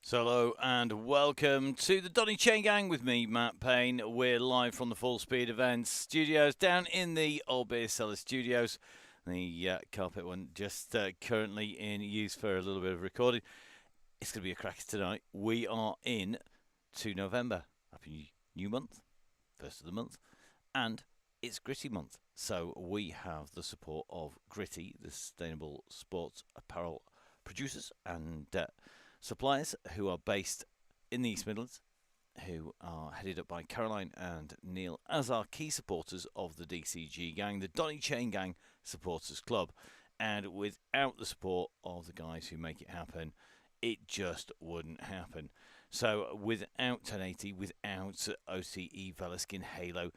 So hello and welcome to the Donny Chaingang with me, Matt Payne. We're live from the Full Speed Events studios down in the Old Beer Cellar studios. The carpet one just currently in use for a little bit of recording. It's going to be a cracker tonight. We are in to November. Happy new month, first of the month, and it's Gritty month. So we have the support of Gritty, the sustainable sports apparel producers and suppliers who are based in the East Midlands, who are headed up by Caroline and Neil as our key supporters of the DCG gang, the Donny Chaingang Supporters Club. And without the support of the guys who make it happen, it just wouldn't happen. So without 1080, without OCE, Velaskin, Halo,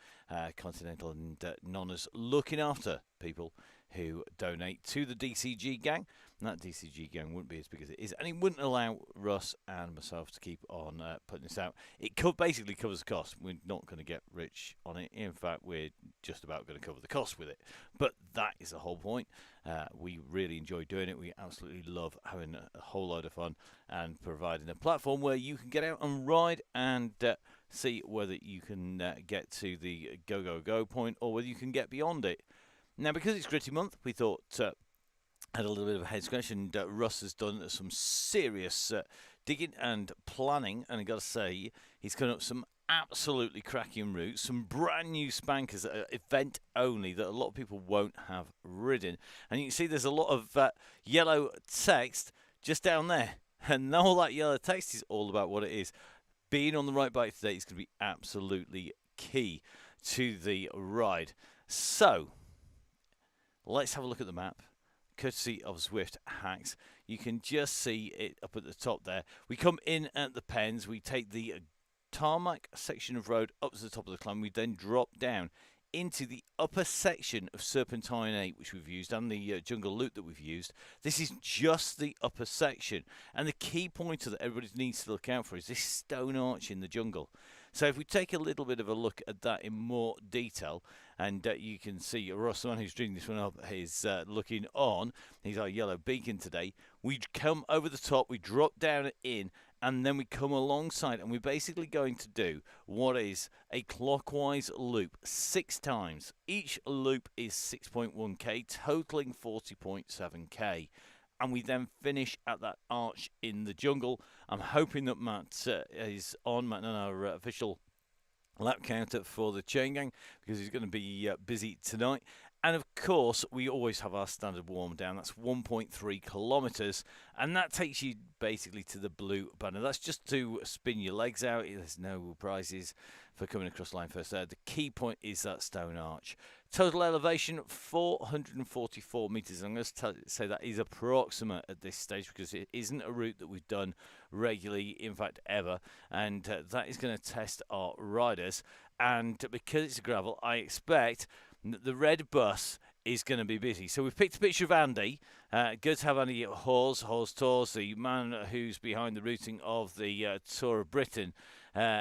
Continental and Nonnas looking after people who donate to the DCG gang, and that DCG gang wouldn't be as big as it is, and it wouldn't allow Russ and myself to keep on putting this out. It basically covers the cost. We're not going to get rich on it. In fact, we're just about going to cover the cost with it. But that is the whole point. We really enjoy doing it. We absolutely love having a whole load of fun and providing a platform where you can get out and ride and see whether you can get to the go point or whether you can get beyond it. Now, because it's Gritty Month, we thought had a little bit of a head scratch, and Russ has done some serious digging and planning, and I've got to say, he's come up with some absolutely cracking routes, some brand new spankers that are event only that a lot of people won't have ridden. And you can see there's a lot of yellow text just down there, and all that yellow text is all about what it is. Being on the right bike today is going to be absolutely key to the ride. So let's have a look at the map, courtesy of Swift Hacks. You can just see it up at the top there. We come in at the Pens. We take the tarmac section of road up to the top of the climb. We then drop down into the upper section of Serpentine 8, which we've used, and the jungle loop that we've used. This is just the upper section. And the key pointer that everybody needs to look out for is this stone arch in the jungle. So if we take a little bit of a look at that in more detail, and you can see Ross, the one who's doing this one up, is looking on. He's our yellow beacon today. We come over the top, we drop down in, and then we come alongside, and we're basically going to do what is a clockwise loop 6 times. Each loop is 6.1k, totaling 40.7k. And we then finish at that arch in the jungle. I'm hoping that Matt is on, Matt, and our official lap counter for the Chaingang, because he's going to be busy tonight. And of course, we always have our standard warm down. That's 1.3 kilometres, and that takes you basically to the blue banner. That's just to spin your legs out. There's no prizes for coming across line first there. The key point is that stone arch. Total elevation 444 metres. I'm going to say that is approximate at this stage, because it isn't a route that we've done regularly, in fact ever, and that is going to test our riders. And because it's a gravel, I expect the red bus is going to be busy. So we've picked a picture of Andy. Good to have Andy Hawes Tours, the man who's behind the routing of the Tour of Britain.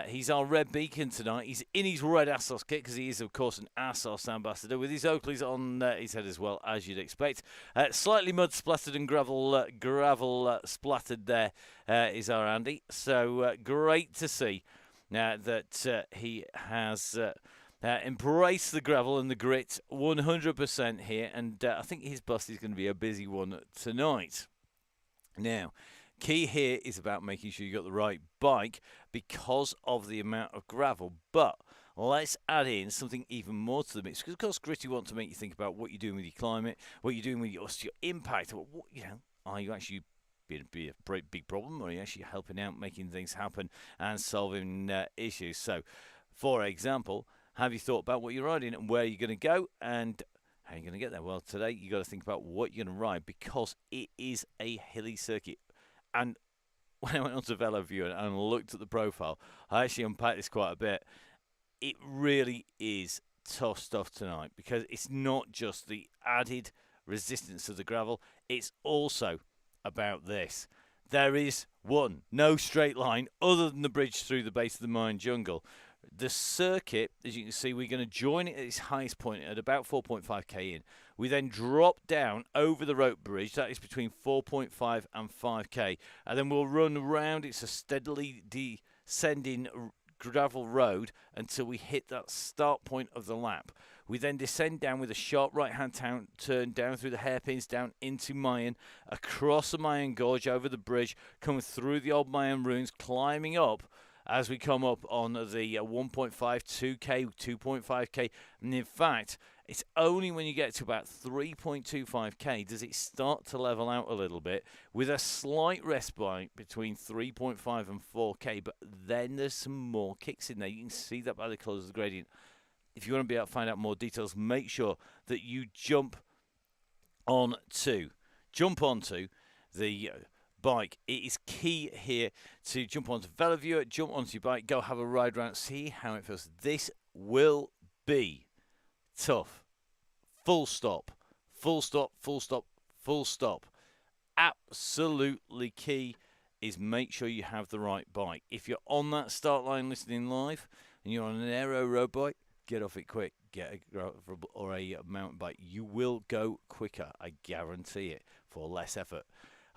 He's our red beacon tonight. He's in his red Assos kit, because he is, of course, an Assos ambassador, with his Oakleys on his head as well, as you'd expect. Slightly mud splattered and gravel splattered there is our Andy. So great to see that he has embrace the gravel and the grit 100% here, and I think his bus is going to be a busy one tonight. Now, key here is about making sure you got the right bike because of the amount of gravel, but let's add in something even more to the mix, because of course Gritty want to make you think about what you're doing with your climate, what you're doing with your impact. What, are you actually be a big problem, or are you actually helping out, making things happen and solving issues? So, for example, have you thought about what you're riding and where you're going to go and how you're going to get there? Well, today you've got to think about what you're going to ride, because it is a hilly circuit. And when I went onto VeloView and looked at the profile, I actually unpacked this quite a bit. It really is tough stuff tonight, because it's not just the added resistance of the gravel, it's also about this. There is no straight line other than the bridge through the base of the Mayan jungle. The circuit, as you can see, we're going to join it at its highest point at about 4.5k in. We then drop down over the rope bridge. That is between 4.5 and 5k. And then we'll run around. It's a steadily descending gravel road until we hit that start point of the lap. We then descend down with a sharp right-hand turn down through the hairpins, down into Mayan, across the Mayan Gorge, over the bridge, coming through the old Mayan ruins, climbing up as we come up on the 1.5, 2k, 2.5k. And in fact, it's only when you get to about 3.25k does it start to level out a little bit, with a slight respite between 3.5 and 4k. But then there's some more kicks in there. You can see that by the colours of the gradient. If you want to be able to find out more details, make sure that you jump onto the bike. It is key here to jump onto VeloViewer, jump onto your bike, go have a ride around, see how it feels. This will be tough. Full stop. Full stop, full stop, full stop. Absolutely key is make sure you have the right bike. If you're on that start line listening live and you're on an aero road bike, get off it quick. Get a gravel or a mountain bike. You will go quicker, I guarantee it, for less effort.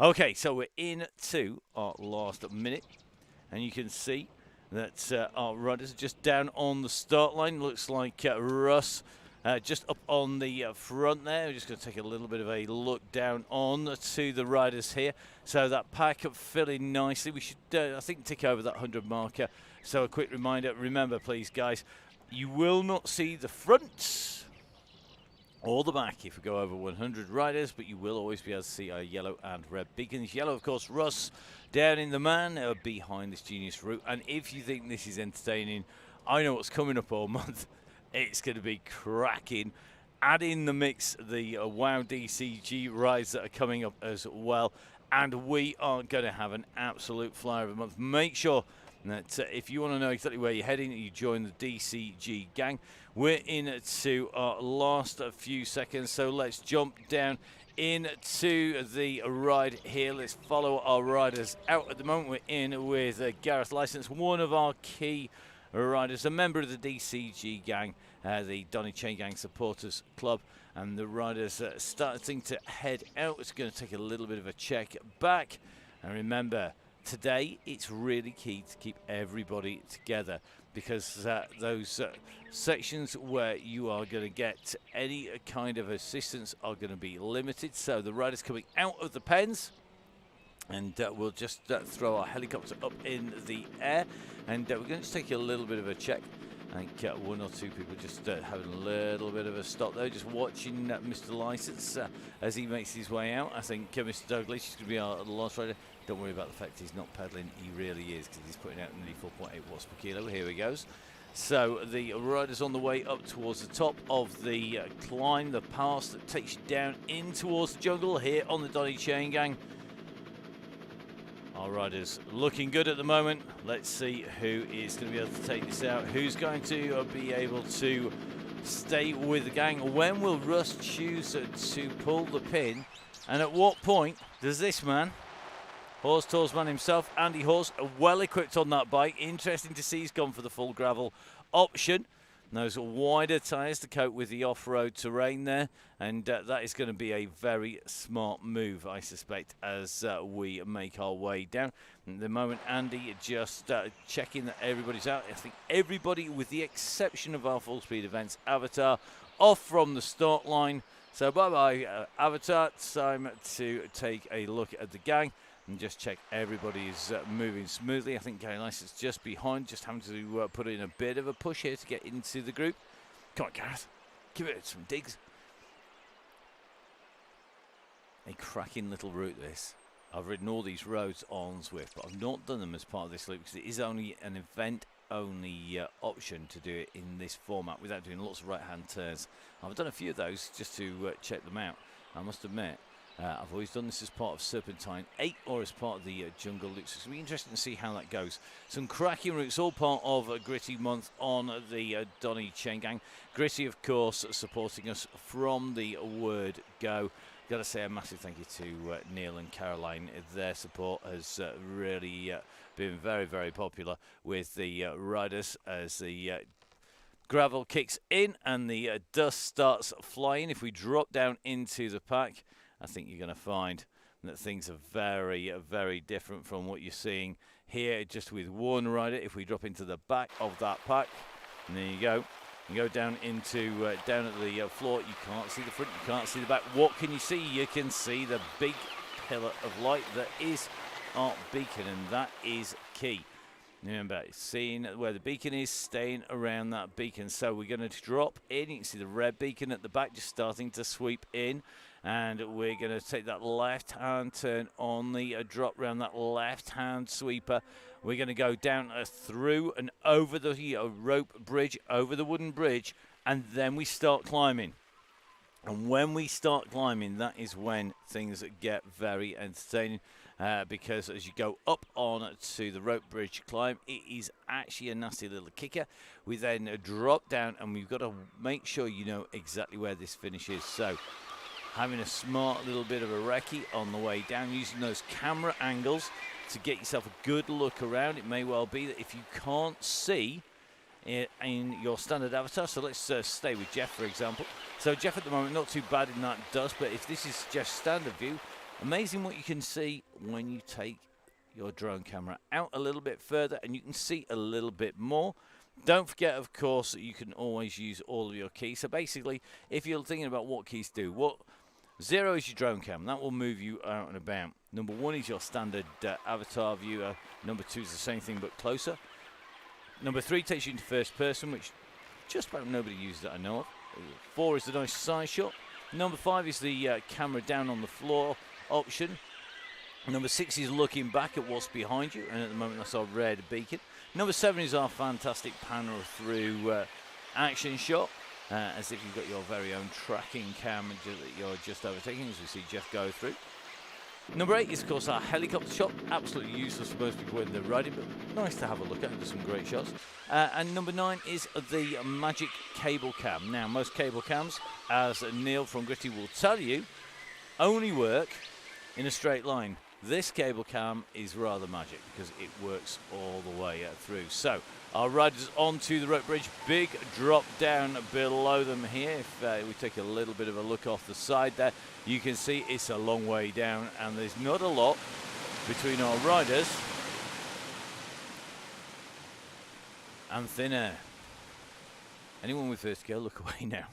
Okay, so we're into our last minute, and you can see that our riders are just down on the start line. Looks like Russ just up on the front there. We're just going to take a little bit of a look down on to the riders here. So that pack up filling nicely. We should, I think, tick over that 100 marker. So a quick reminder, remember, please, guys, you will not see the front or the back if we go over 100 riders, but you will always be able to see our yellow and red beacons. Yellow, of course, Russ down in the man behind this genius route. And if you think this is entertaining, I know what's coming up all month. It's going to be cracking. Add in the mix the WOW DCG rides that are coming up as well. And we are going to have an absolute flyer of a month. Make sure that if you want to know exactly where you're heading, you join the DCG gang. We're into our last few seconds, so let's jump down into the ride here. Let's follow our riders out. At the moment, we're in with Gareth Licence, one of our key riders, a member of the DCG gang, the Donny Chaingang Supporters Club, and the riders starting to head out. It's going to take a little bit of a check back, and remember, today it's really key to keep everybody together, because those sections where you are going to get any kind of assistance are going to be limited. So the riders coming out of the pens, and we'll just throw our helicopter up in the air, and we're going to take a little bit of a check. I think one or two people just having a little bit of a stop there, just watching Mr. Licence as he makes his way out. I think Mr. Douglas is going to be our last rider. Don't worry about the fact he's not pedalling. He really is, because he's putting out nearly 4.8 watts per kilo. Here he goes. So the rider's on the way up towards the top of the climb, the pass that takes you down in towards the jungle here on the Donny Chaingang. Our rider's looking good at the moment. Let's see who is going to be able to take this out. Who's going to be able to stay with the gang? When will Russ choose to pull the pin? And at what point does this man, Horse Tours man himself, Andy Horse, well equipped on that bike. Interesting to see he's gone for the full gravel option. Those wider tyres to cope with the off-road terrain there, and that is going to be a very smart move, I suspect, as we make our way down. At the moment, Andy just checking that everybody's out. I think everybody, with the exception of our full speed events Avatar, off from the start line. So bye-bye, Avatar. Time to take a look at the gang and just check everybody is moving smoothly. I think Gary Licence just behind, just having to put in a bit of a push here to get into the group. Come on, Gareth, give it some digs. A cracking little route, this. I've ridden all these roads on Zwift, but I've not done them as part of this loop because it is only an event-only option to do it in this format without doing lots of right-hand turns. I've done a few of those just to check them out, I must admit. I've always done this as part of Serpentine 8 or as part of the Jungle Loops. It's going to be interesting to see how that goes. Some cracking routes, all part of Gritty Month on the Donny Chaingang. Gritty, of course, supporting us from the word go. got to say a massive thank you to Neil and Caroline. Their support has really been very, very popular with the riders as the gravel kicks in and the dust starts flying. If we drop down into the pack, I think you're going to find that things are very, very different from what you're seeing here just with one rider. If we drop into the back of that pack, and there you go. You go down into down at the floor. You can't see the front. You can't see the back. What can you see? You can see the big pillar of light that is our beacon, and that is key. Remember, seeing where the beacon is, staying around that beacon. So we're going to drop in. You can see the red beacon at the back just starting to sweep in. And we're going to take that left-hand turn on the drop round that left-hand sweeper. We're going to go down through and over the rope bridge, over the wooden bridge, and then we start climbing. And when we start climbing, that is when things get very entertaining. Because as you go up on to the rope bridge climb, it is actually a nasty little kicker. We then drop down, and we've got to make sure you know exactly where this finish is. So having a smart little bit of a recce on the way down, using those camera angles to get yourself a good look around. It may well be that if you can't see in your standard avatar, so let's stay with Jeff, for example. So Jeff at the moment, not too bad in that dust, but if this is Jeff's standard view, amazing what you can see when you take your drone camera out a little bit further and you can see a little bit more. Don't forget, of course, that you can always use all of your keys. So basically, if you're thinking about what keys do, 0 is your drone cam. That will move you out and about. Number 1 is your standard avatar view. Number 2 is the same thing but closer. Number 3 takes you into first person, which just about nobody uses that I know of. 4 is the nice side shot. Number 5 is the camera down on the floor option. Number 6 is looking back at what's behind you, and at the moment that's our red beacon. Number 7 is our fantastic panel through action shot, as if you've got your very own tracking cam that you're just overtaking, as we see Jeff go through. Number 8 is, of course, our helicopter shot. Absolutely useless for most people when they're riding, but nice to have a look at. There's some great shots. And number 9 is the magic cable cam. Now, most cable cams, as Neil from Gritty will tell you, only work in a straight line. This cable cam is rather magic because it works all the way through. So our riders onto the rope bridge, big drop down below them here. If we take a little bit of a look off the side there, you can see it's a long way down and there's not a lot between our riders and thin air. Anyone with first gear, look away now.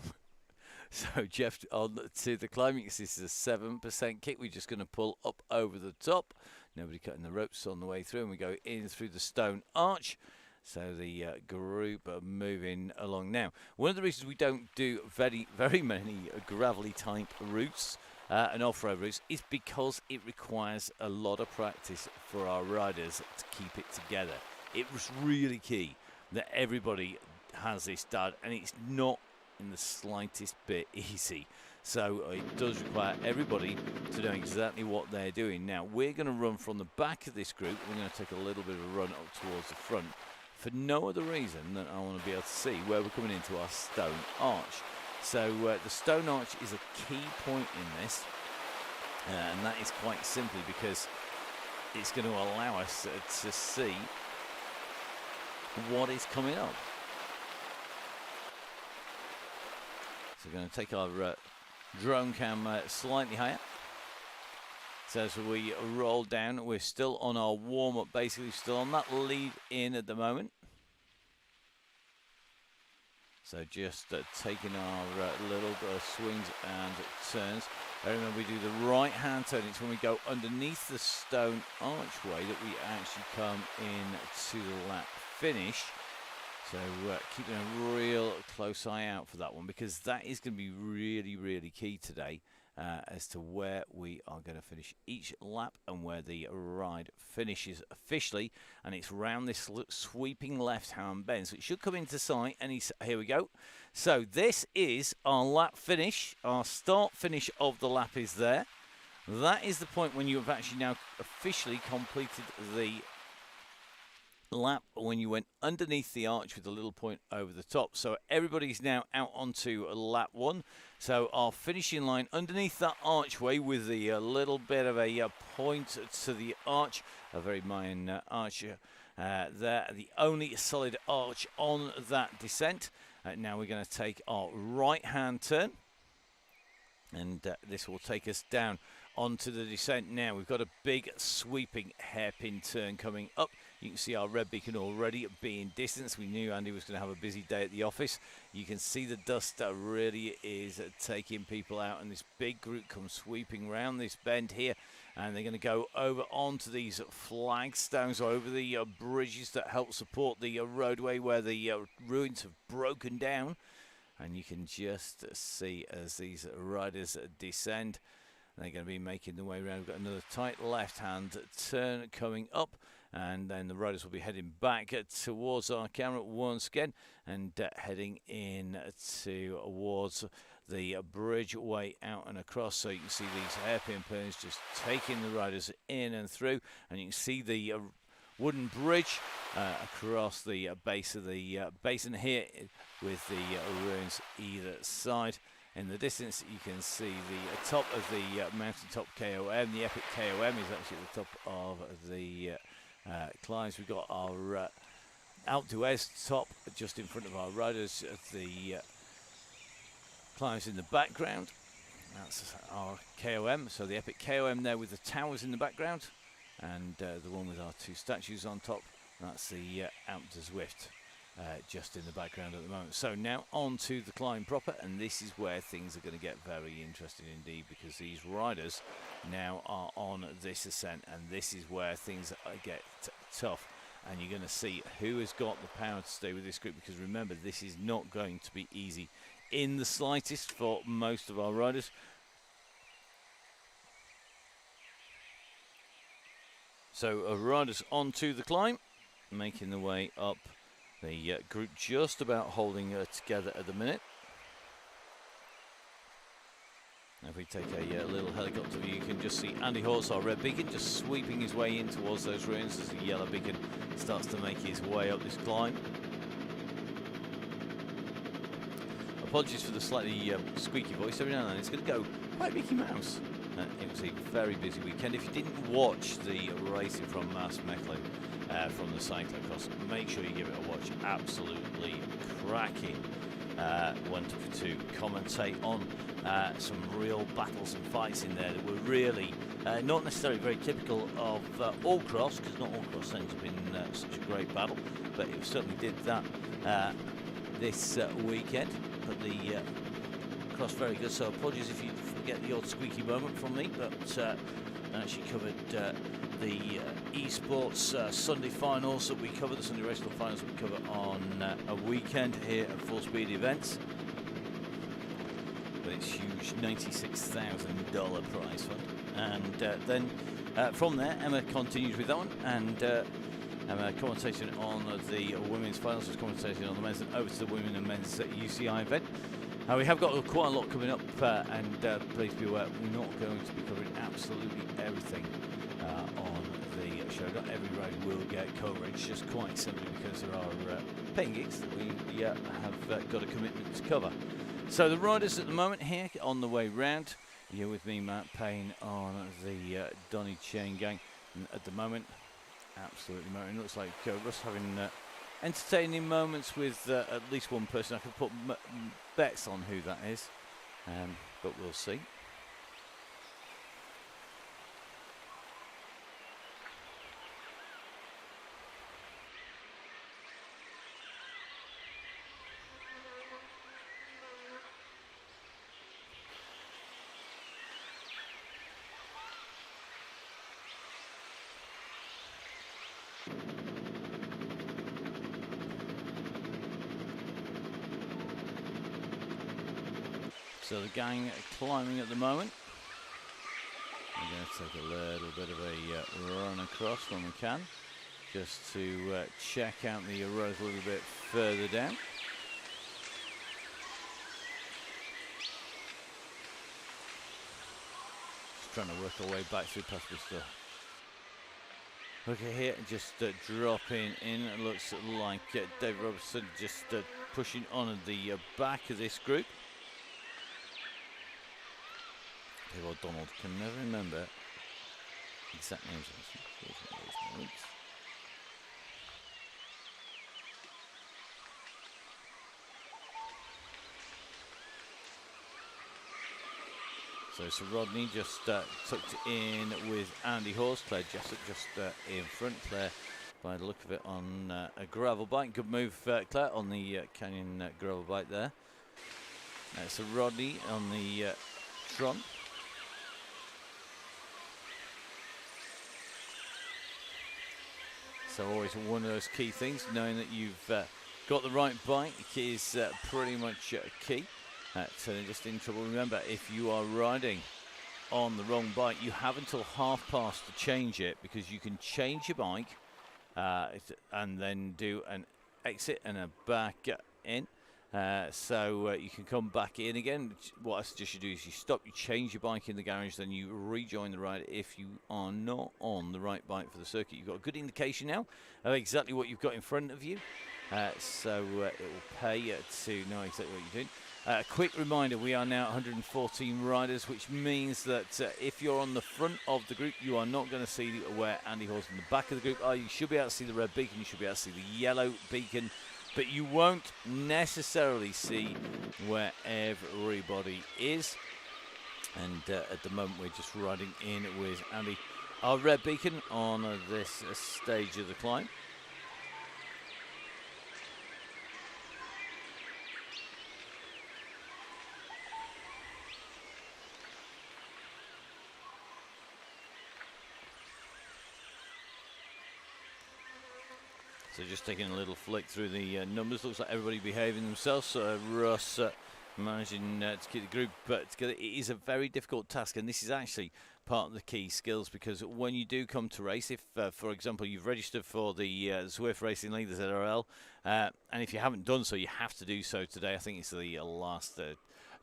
So Jeff on to the climbing. This is a 7% kick. We're just going to pull up over the top. Nobody cutting the ropes on the way through, and we go in through the stone arch. So the group are moving along now. One of the reasons we don't do very many gravelly type routes and off-road routes is because it requires a lot of practice for our riders to keep it together. It was really key that everybody has this done, and it's not in the slightest bit easy. So it does require everybody to know exactly what they're doing. Now, we're going to run from the back of this group. We're going to take a little bit of a run up towards the front for no other reason than I want to be able to see where we're coming into our stone arch. So the stone arch is a key point in this, and that is quite simply because it's going to allow us to see what is coming up. So we're going to take our drone cam slightly higher. So as we roll down, we're still on our warm-up, basically still on that lead in at the moment. So just taking our little swings and turns. Remember, we do the right-hand turn. It's when we go underneath the stone archway that we actually come in to the lap finish. So keeping a real close eye out for that one, because that is going to be really key today as to where we are going to finish each lap and where the ride finishes officially. And it's round this sweeping left-hand bend. So it should come into sight, and here we go. So this is our lap finish. Our start finish of the lap is there. That is the point when you have actually now officially completed the lap when you went underneath the arch with a little point over the top. So everybody's now out onto lap 1. So our finishing line underneath that archway with the little bit of a point to the arch, a very minor arch there, the only solid arch on that descent. Now we're going to take our right-hand turn, and this will take us down onto the descent. Now we've got a big sweeping hairpin turn coming up. You can see our red beacon already being distanced. We knew Andy was going to have a busy day at the office. You can see the dust that really is taking people out, and this big group comes sweeping round this bend here, and they're going to go over onto these flagstones, over the bridges that help support the roadway where the ruins have broken down. And you can just see as these riders descend, they're going to be making their way around. We've got another tight left-hand turn coming up, and then the riders will be heading back towards our camera once again, and heading in towards the bridge way out and across. So you can see these hairpin turns just taking the riders in and through, and you can see the wooden bridge across the base of the basin here with the ruins either side. In the distance you can see the top of the mountaintop KOM. The epic KOM is actually at the top of the climbs. We've got our Alpe d'Huez top just in front of our riders. The climbs in the background, that's our KOM. So the epic KOM there with the towers in the background, and the one with our two statues on top, that's the Alpe d'Huez just in the background at the moment. So now on to the climb proper, and this is where things are going to get very interesting indeed, because these riders now are on this ascent, and this is where things get tough, and you're going to see who has got the power to stay with this group, because remember, this is not going to be easy in the slightest for most of our riders. So riders onto the climb, making the way up. The group just about holding together at the minute. If we take a little helicopter view, you can just see Andy Horse, our red beacon, just sweeping his way in towards those ruins as the yellow beacon starts to make his way up this climb. Apologies for the slightly squeaky voice. Every now and then it's going to go quite Mickey Mouse. It was a very busy weekend. If you didn't watch the racing from Mass Mechelen from the cyclocross, make sure you give it a watch. Absolutely cracking one to commentate on some real battles and fights in there that were really not necessarily very typical of all cross, because not all cross ends up in such a great battle, but it certainly did that this weekend. But the cross very good, so apologies if you get the odd squeaky moment from me, but I actually covered the esports Sunday finals that we covered, the Sunday race finals that we cover on a weekend here at Full Speed Events. But it's huge, $96,000 prize fund. And then from there, Emma continued with that one, and Emma commentating on the women's finals, was commentating on the men's, and over to the women and men's UCI event. We have got quite a lot coming up, and please be aware, we're not going to be covering absolutely everything on the show. Not every ride will get coverage, just quite simply because there are paying gigs that we have got a commitment to cover. So the riders at the moment here on the way round. You're with me, Matt Payne, on the Donny Chaingang. And at the moment, absolutely motoring. Looks like Russ having entertaining moments with at least one person. I could put bets on who that is, but we'll see. So the gang are climbing at the moment. We're going to take a little bit of a run across when we can, just to check out the road a little bit further down. Just trying to work our way back through past Mr. Look at here, just dropping in. It looks like Dave Robertson just pushing on at the back of this group. Dave O'Donnell can never remember exact names. So Rodney just tucked in with Andy Hawes. Claire Jessup just in front. Claire, by the look of it, on a gravel bike. Good move, Claire, on the Canyon gravel bike there. So Rodney on the Tron. So always one of those key things, knowing that you've got the right bike is pretty much key. So they're just in trouble. Remember, if you are riding on the wrong bike, you have until 1/2 to change it, because you can change your bike and then do an exit and a back in. So you can come back in again. What I suggest you do is you stop, you change your bike in the garage, then you rejoin the ride if you are not on the right bike for the circuit. You've got a good indication now of exactly what you've got in front of you. So it will pay to know exactly what you're doing. A quick reminder, we are now 114 riders, which means that if you're on the front of the group, you are not going to see where Andy Hawes in the back of the group are. You should be able to see the red beacon, you should be able to see the yellow beacon, but you won't necessarily see where everybody is. And at the moment, we're just riding in with Andy, our red beacon, on this stage of the climb. So just taking a little flick through the numbers. Looks like everybody behaving themselves. Russ managing to keep the group together. It is a very difficult task, and this is actually part of the key skills, because when you do come to race, if, for example, you've registered for the Zwift Racing League, the ZRL, and if you haven't done so, you have to do so today. I think it's the last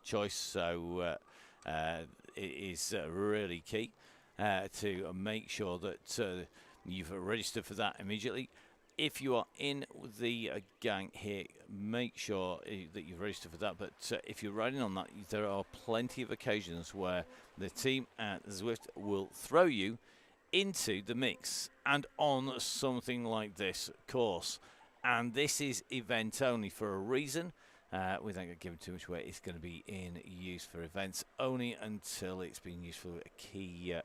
choice, so it is really key to make sure that you've registered for that immediately. If you are in the gang here, make sure that you've registered for that. But if you're riding on that, there are plenty of occasions where the team at Zwift will throw you into the mix and on something like this course. And this is event only for a reason. Without giving too much away, it's going to be in use for events only until it's been used for a key,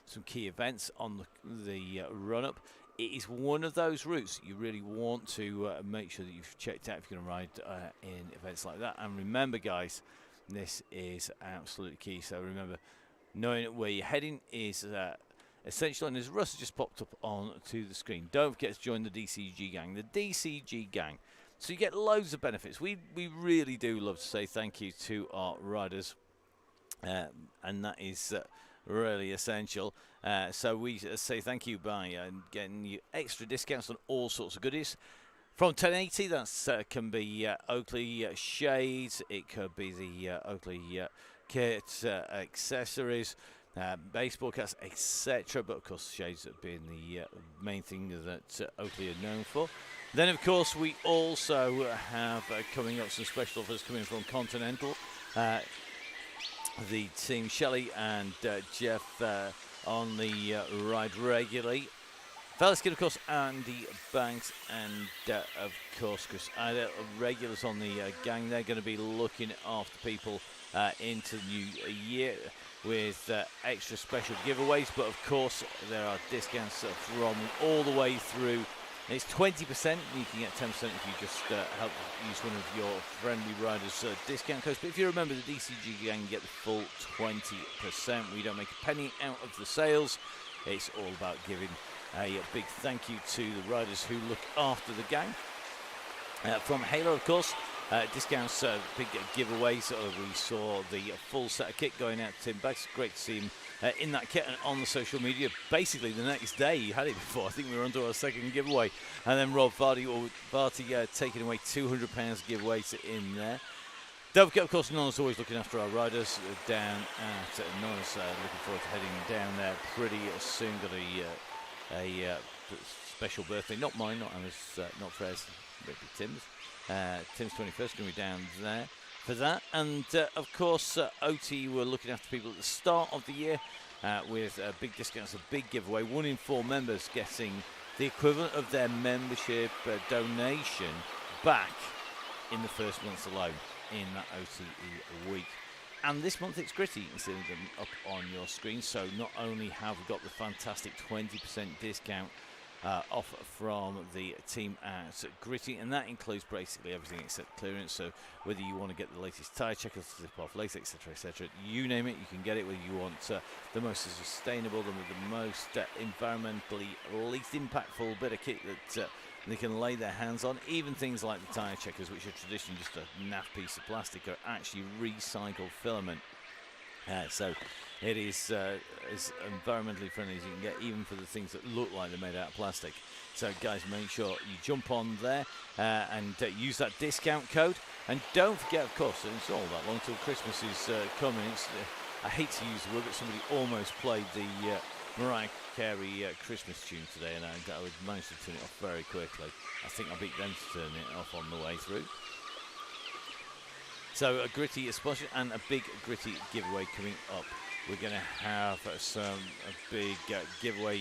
some key events on the run-up. It is one of those routes you really want to make sure that you've checked out if you're going to ride in events like that. And remember, guys, this is absolutely key. So remember, knowing where you're heading is essential. And as Russ just popped up onto the screen, don't forget to join the DCG gang. The DCG gang. So you get loads of benefits. We really do love to say thank you to our riders, and that is really essential. So we say thank you by getting you extra discounts on all sorts of goodies. From 1080, that can be Oakley shades, it could be the Oakley kit, accessories, baseball caps, etc. But of course, shades have been the main thing that Oakley are known for. Then, of course, we also have coming up some special offers coming from Continental. The team Shelley and Jeff on the ride regularly. Feliskin, of course, Andy Banks, and of course Chris Ida, regulars on the gang. They're going to be looking after people into the new year with extra special giveaways. But of course, there are discounts from all the way through. It's 20%. You can get 10% if you just help use one of your friendly riders' discount codes. But if you remember the DCG gang, you get the full 20%. We don't make a penny out of the sales. It's all about giving a big thank you to the riders who look after the gang. From Halo, of course, discounts, big giveaways. We saw the full set of kit going out to Tim Baggs. Great to see him in that kit and on the social media. Basically, the next day he had it before. I think we were onto our second giveaway. And then Rob Vardy taking away £200 giveaways in there. Don't forget, of course, Nonna's always looking after our riders down at Nonna's. Looking forward to heading down there pretty soon. Got a special birthday. Not mine, not Emma's, not Freya's, maybe Tim's. Tim's 21st, going to be down there for that. And, of course, OT were looking after people at the start of the year with big discounts, a big giveaway. 1 in 4 members getting the equivalent of their membership donation back in the first month alone in that OTE week. And this month it's Gritty. You can see them up on your screen. So not only have we got the fantastic 20% discount off from the team at Gritty, and that includes basically everything except clearance. So whether you want to get the latest tyre checker, slip off latex, etc., you name it, you can get it. Whether you want the most sustainable, the most environmentally least impactful bit of kit that they can lay their hands on, even things like the tyre checkers, which are traditionally just a naff piece of plastic, are actually recycled filament. So it is as environmentally friendly as you can get, even for the things that look like they're made out of plastic. So guys, make sure you jump on there and use that discount code. And don't forget, of course, it's all that long till Christmas is coming. I hate to use the word, but somebody almost played the Mariah Carey Christmas tune today, and I would manage to turn it off very quickly. I think I beat them to turn it off on the way through. So a Gritty sponsor and a big Gritty giveaway coming up. We're going to have a big giveaway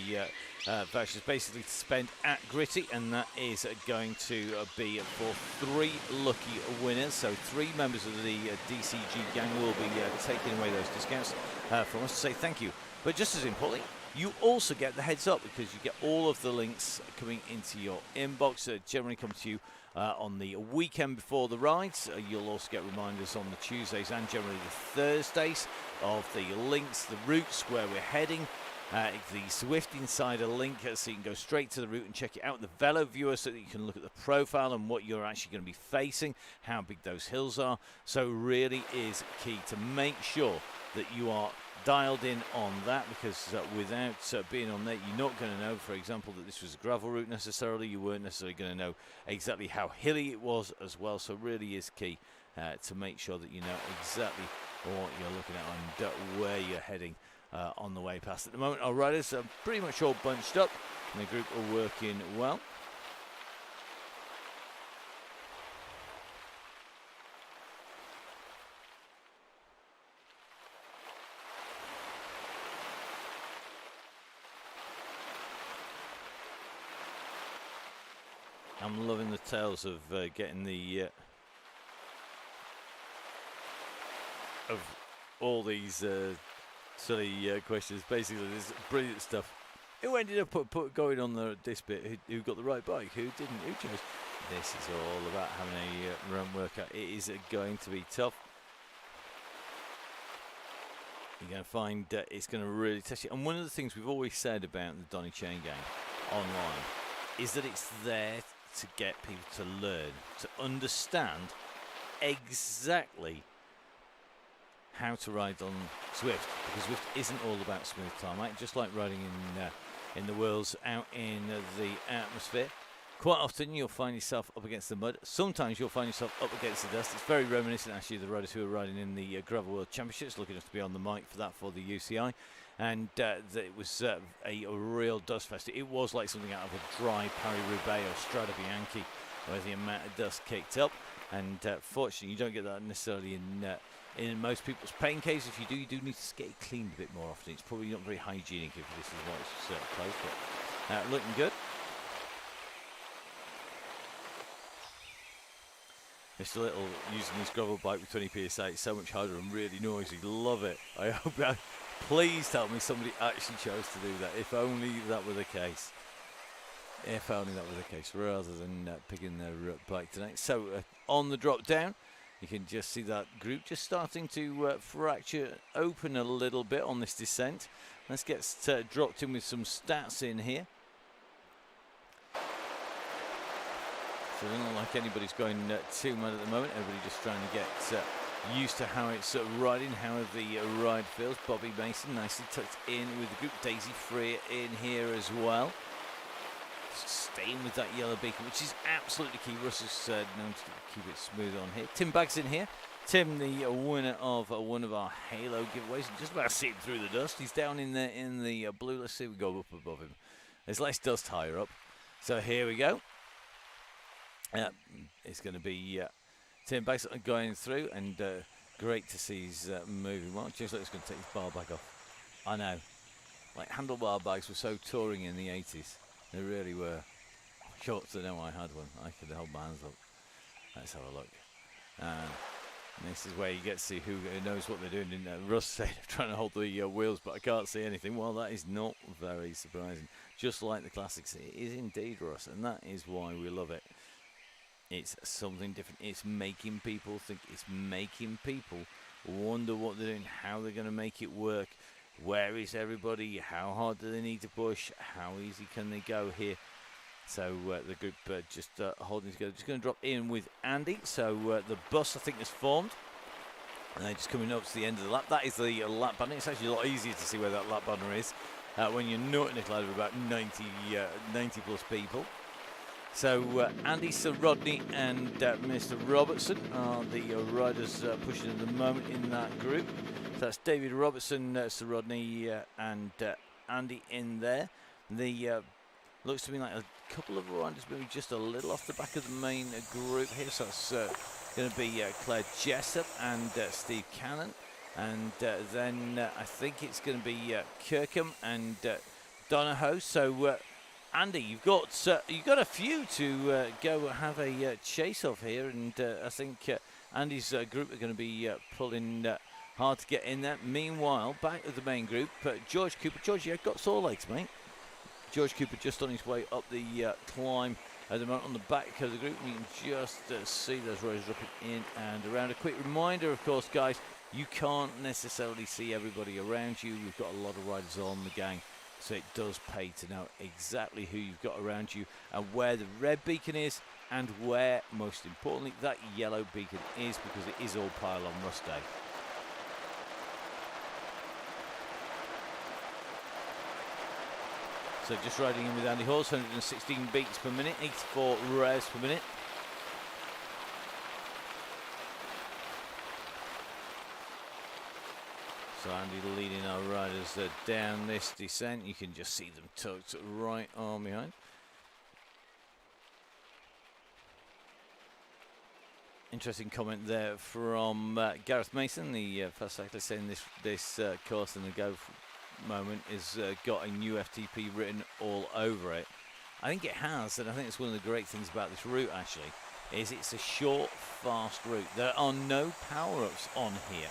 vouchers basically to spend at Gritty, and that is going to be for 3 lucky winners. So 3 members of the DCG gang will be taking away those discounts from us to say thank you. But just as importantly, you also get the heads up, because you get all of the links coming into your inbox. Generally come to you on the weekend before the rides. You'll also get reminders on the Tuesdays and generally the Thursdays of the links, the routes, where we're heading. The Swift Insider link, so you can go straight to the route and check it out. The Velo Viewer, so that you can look at the profile and what you're actually going to be facing, how big those hills are. So really is key to make sure that you are dialed in on that, because without being on there, you're not going to know, for example, that this was a gravel route necessarily. You weren't necessarily going to know exactly how hilly it was as well. So really is key to make sure that you know exactly what you're looking at and where you're heading on the way past. At the moment, our riders are pretty much all bunched up, and the group are working well. I'm loving the tales of getting the of all these silly questions. Basically, there's brilliant stuff. Who ended up going on this bit? Who got the right bike? Who didn't? Who chose? This is all about having a run workout. It is going to be tough. You're going to find it's going to really test you. And one of the things we've always said about the Donny Chaingang online is that it's there to get people to learn, to understand exactly how to ride on Swift, because Swift isn't all about smooth tarmac, just like riding in the worlds out in the atmosphere. Quite often you'll find yourself up against the mud. Sometimes you'll find yourself up against the dust. It's very reminiscent, actually, of the riders who are riding in the Gravel World Championships. Lucky enough to be on the mic for that for the UCI. And it was a real dust fest. It was like something out of a dry Paris-Roubaix or Strade Bianchi, where the amount of dust kicked up. And fortunately, you don't get that necessarily in most people's pain caves. If you do need to get it cleaned a bit more often. It's probably not very hygienic if this is why it's close, but looking good. Mr. Little using his gravel bike with 20 PSI. It's so much harder and really noisy. Love it. I hope that. Please tell me somebody actually chose to do that. If only that were the case. If only that were the case, rather than picking their bike tonight. So on the drop down, you can just see that group just starting to fracture open a little bit on this descent. Let's get dropped in with some stats in here. So it doesn't look like anybody's going too mad at the moment. Everybody just trying to get used to how it's riding, how the ride feels. Bobby Mason nicely tucked in with the group. Daisy Freer in here as well. Staying with that yellow beacon, which is absolutely key. Russ has known to keep it smooth on here. Tim Baggs in here. Tim, the winner of one of our Halo giveaways, and just about seeing through the dust. He's down in the blue. Let's see if we go up above him. There's less dust higher up. So here we go. It's going to be Tim basically going through, and great to see he's moving well. Just looks going to take his bar bag off. I know. Like, handlebar bags were so touring in the 80s. They really were. Shorts, I know I had one. I could hold my hands up. Let's have a look. And this is where you get to see who knows what they're doing. Russ said trying to hold the wheels, but I can't see anything. Well, that is not very surprising. Just like the classics, it is indeed, Russ, and that is why we love it. It's something different. It's making people think. It's making people wonder what they're doing, how they're going to make it work. Where is everybody? How hard do they need to push? How easy can they go here? So the group just holding together. Just going to drop in with Andy. So the bus, I think, has formed. And they're just coming up to the end of the lap. That is the lap banner. It's actually a lot easier to see where that lap banner is when you're not in a cloud of about 90 plus people. So Andy, Sir Rodney and Mr. Robertson are the riders pushing at the moment in that group. So that's David Robertson, Sir Rodney and Andy in there. The looks to me like a couple of riders maybe just a little off the back of the main group here. So that's going to be Claire Jessup and Steve Cannon. And then I think it's going to be Kirkham and Donahoe. So Andy, you've got a few to go have a chase off here, and I think Andy's group are going to be pulling hard to get in there. Meanwhile, back at the main group, George Cooper. George, you've got sore legs, mate. George Cooper just on his way up the climb at the moment on the back of the group. You can just see those riders dropping in and around. A quick reminder, of course, guys, you can't necessarily see everybody around you. We've got a lot of riders on the gang. So it does pay to know exactly who you've got around you and where the red beacon is and where, most importantly, that yellow beacon is, because it is all pile-on rust day. So just riding in with Andy Hawes, 116 beats per minute, 84 revs per minute. So Andy leading our riders down this descent. You can just see them tucked right on behind. Interesting comment there from Gareth Mason, the fast cyclist, saying this course in the go moment has got a new FTP written all over it. I think it has, and I think it's one of the great things about this route actually, is it's a short, fast route. There are no power-ups on here.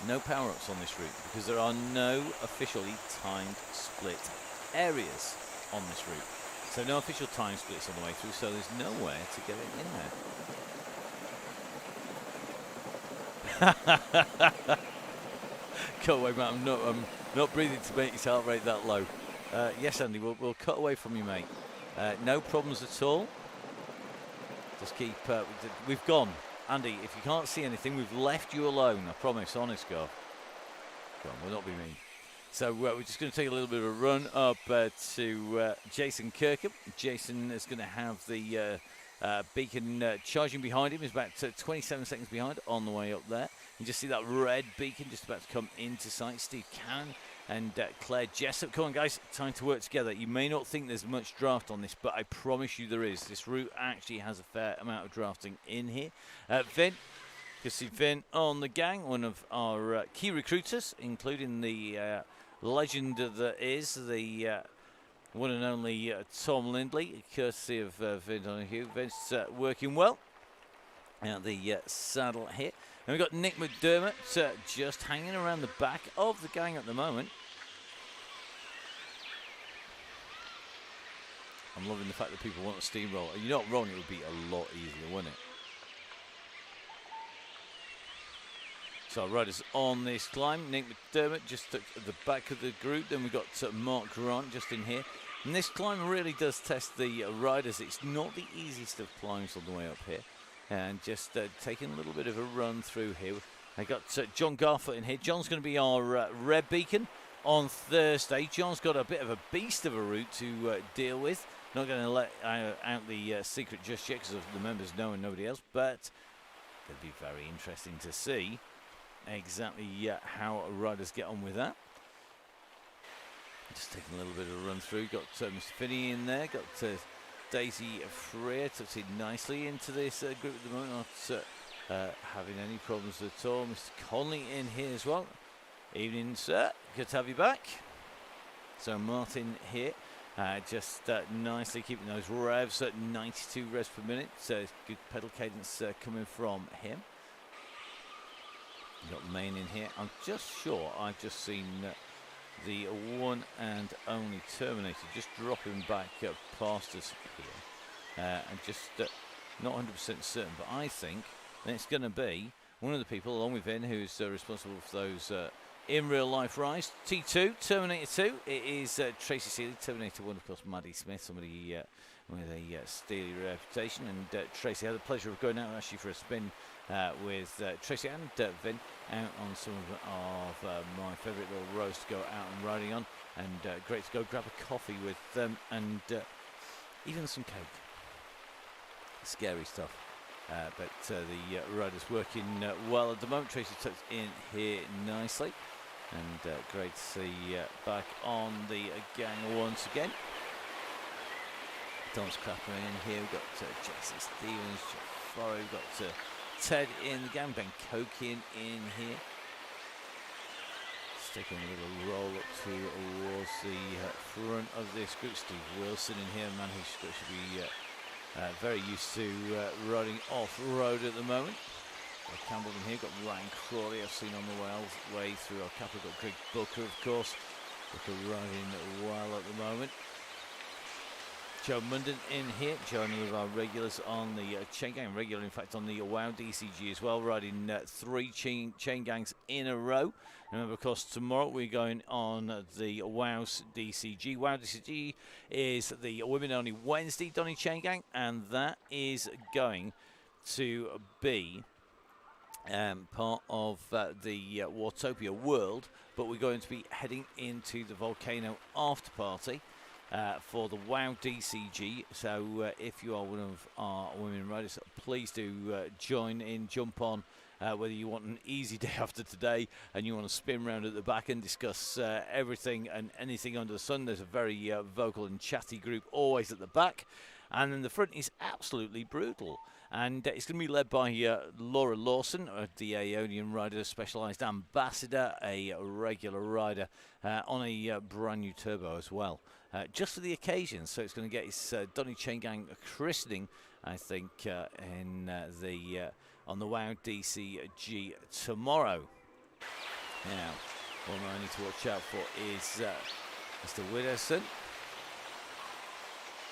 No power-ups on this route because there are no officially timed split areas on this route. So no official time splits on the way through, so there's nowhere to get it in there. Cut away, mate. I'm not breathing to make his heart rate that low. Yes, Andy, we'll cut away from you, mate. No problems at all. Just keep... we've gone. Andy, if you can't see anything, we've left you alone. I promise, honest God. Go on, we'll not be mean. So we're just going to take a little bit of a run up to Jason Kirkham. Jason is going to have the beacon charging behind him. He's about 27 seconds behind on the way up there. You just see that red beacon just about to come into sight. Steve Cannon and Claire Jessup. Come on, guys, time to work together. You may not think there's much draft on this, but I promise you there is. This route actually has a fair amount of drafting in here. Vin, you can see Vin on the gang, one of our key recruiters, including the legend that is the one and only Tom Lindley, courtesy of Vin Donahue. Vin's working well out the saddle here. And we've got Nick McDermott just hanging around the back of the gang at the moment. I'm loving the fact that people want a steamroll. You know what, Ron, it would be a lot easier, wouldn't it? So our riders on this climb. Nick McDermott just at the back of the group. Then we've got Mark Grant just in here. And this climb really does test the riders. It's not the easiest of climbs on the way up here. And just taking a little bit of a run through here. I got John Garfoot in here. John's going to be our red beacon on Thursday. John's got a bit of a beast of a route to deal with. Not going to let out the secret just yet because the members know and nobody else. But it'll be very interesting to see exactly how riders get on with that. Just taking a little bit of a run through. Got Mr. Finney in there. Got Daisy Freer tucked in nicely into this group at the moment. Not having any problems at all. Mr. Conley in here as well. Evening, sir. Good to have you back. So Martin here. Just nicely keeping those revs at 92 revs per minute. So good pedal cadence coming from him. You've got Main in here. I'm just sure I've just seen the one and only Terminator just dropping back past us here. I'm just not 100% certain, but I think it's going to be one of the people along with Vin who's responsible for those in real life rides. T2, Terminator 2. It is Tracy Seeley, Terminator 1, of course, Maddie Smith, somebody with a steely reputation. And Tracy had the pleasure of going out actually for a spin with Tracy and Vin out on some of my favourite little roads to go out and riding on. And great to go grab a coffee with them and even some cake. Scary stuff. But the rider's working well at the moment. Tracy tucked in here nicely. And great to see back on the gang once again. Tom's Clapper in here. We've got Jason Stevens, Jeff Forrow. We've got Ted in the gang. Ben Kokian in here. Just taking a little roll up towards the front of this group. Steve Wilson in here, a man who should be very used to riding off-road at the moment. Got Campbell in here, got Ryan Crawley I've seen on the way through our capital. Got Greg Booker, of course. Booker riding well at the moment. Joe Munden in here, joining with our regulars on the Chaingang, regular in fact on the WOW DCG as well, riding 3 Chaingangs in a row. Remember, of course, tomorrow we're going on the WOW DCG. WOW DCG is the women only Wednesday Donny Chaingang, and that is going to be part of the Wartopia World, but we're going to be heading into the Volcano after party for the WOW DCG. So if you are one of our women riders, please do join in, jump on, whether you want an easy day after today and you want to spin around at the back and discuss everything and anything under the sun. There's a very vocal and chatty group always at the back, and then the front is absolutely brutal. And it's going to be led by Laura Lawson, the Aeonian rider, specialised ambassador, a regular rider on a brand new turbo as well, just for the occasion. So it's going to get his Donny Chaingang christening, I think, in on the WOW DCG tomorrow. Now, what I need to watch out for is Mr. Widowson,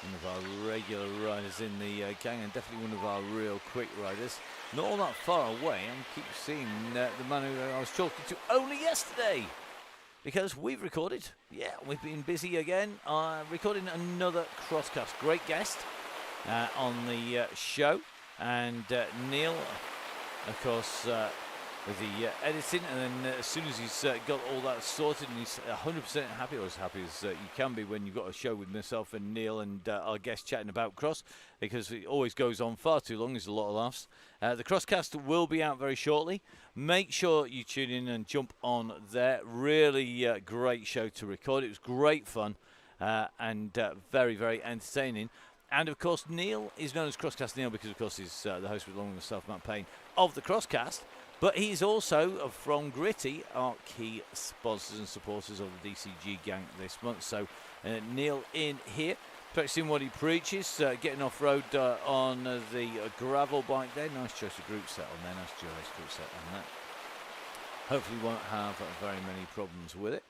one of our regular riders in the gang, and definitely one of our real quick riders. Not all that far away. I keep seeing the man who I was talking to only yesterday, because we've recorded. Yeah, we've been busy again, recording another crosscast. Great guest on the show, and Neil, of course, with the editing, and then as soon as he's got all that sorted and he's 100% happy, or as happy as you can be when you've got a show with myself and Neil and our guest chatting about cross, because it always goes on far too long. There's a lot of laughs. The crosscast will be out very shortly. Make sure you tune in and jump on there. Really great show to record. It was great fun and very, very entertaining. And of course, Neil is known as Crosscast Neil because, of course, he's the host with along with myself, Matt Payne, of the Crosscast. But he's also from Gritty, our key sponsors and supporters of the DCG gang this month. So Neil in here, practicing what he preaches, getting off-road on the gravel bike there. Nice choice of group set on there, nice duration group set on that. Hopefully won't have very many problems with it.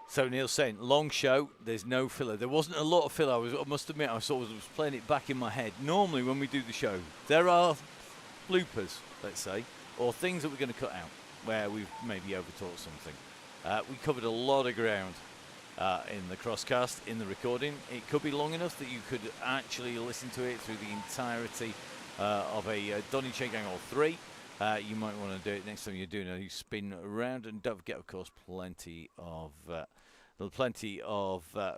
So Neil's saying, long show, there's no filler. There wasn't a lot of filler. I must admit, I was playing it back in my head. Normally when we do the show, there are bloopers, let's say, or things that we're going to cut out where we've maybe overtalked something. We covered a lot of ground in the crosscast, in the recording. It could be long enough that you could actually listen to it through the entirety of a Donny Chaingang or 3. You might want to do it next time you're doing a spin around, and don't forget, of course, plenty of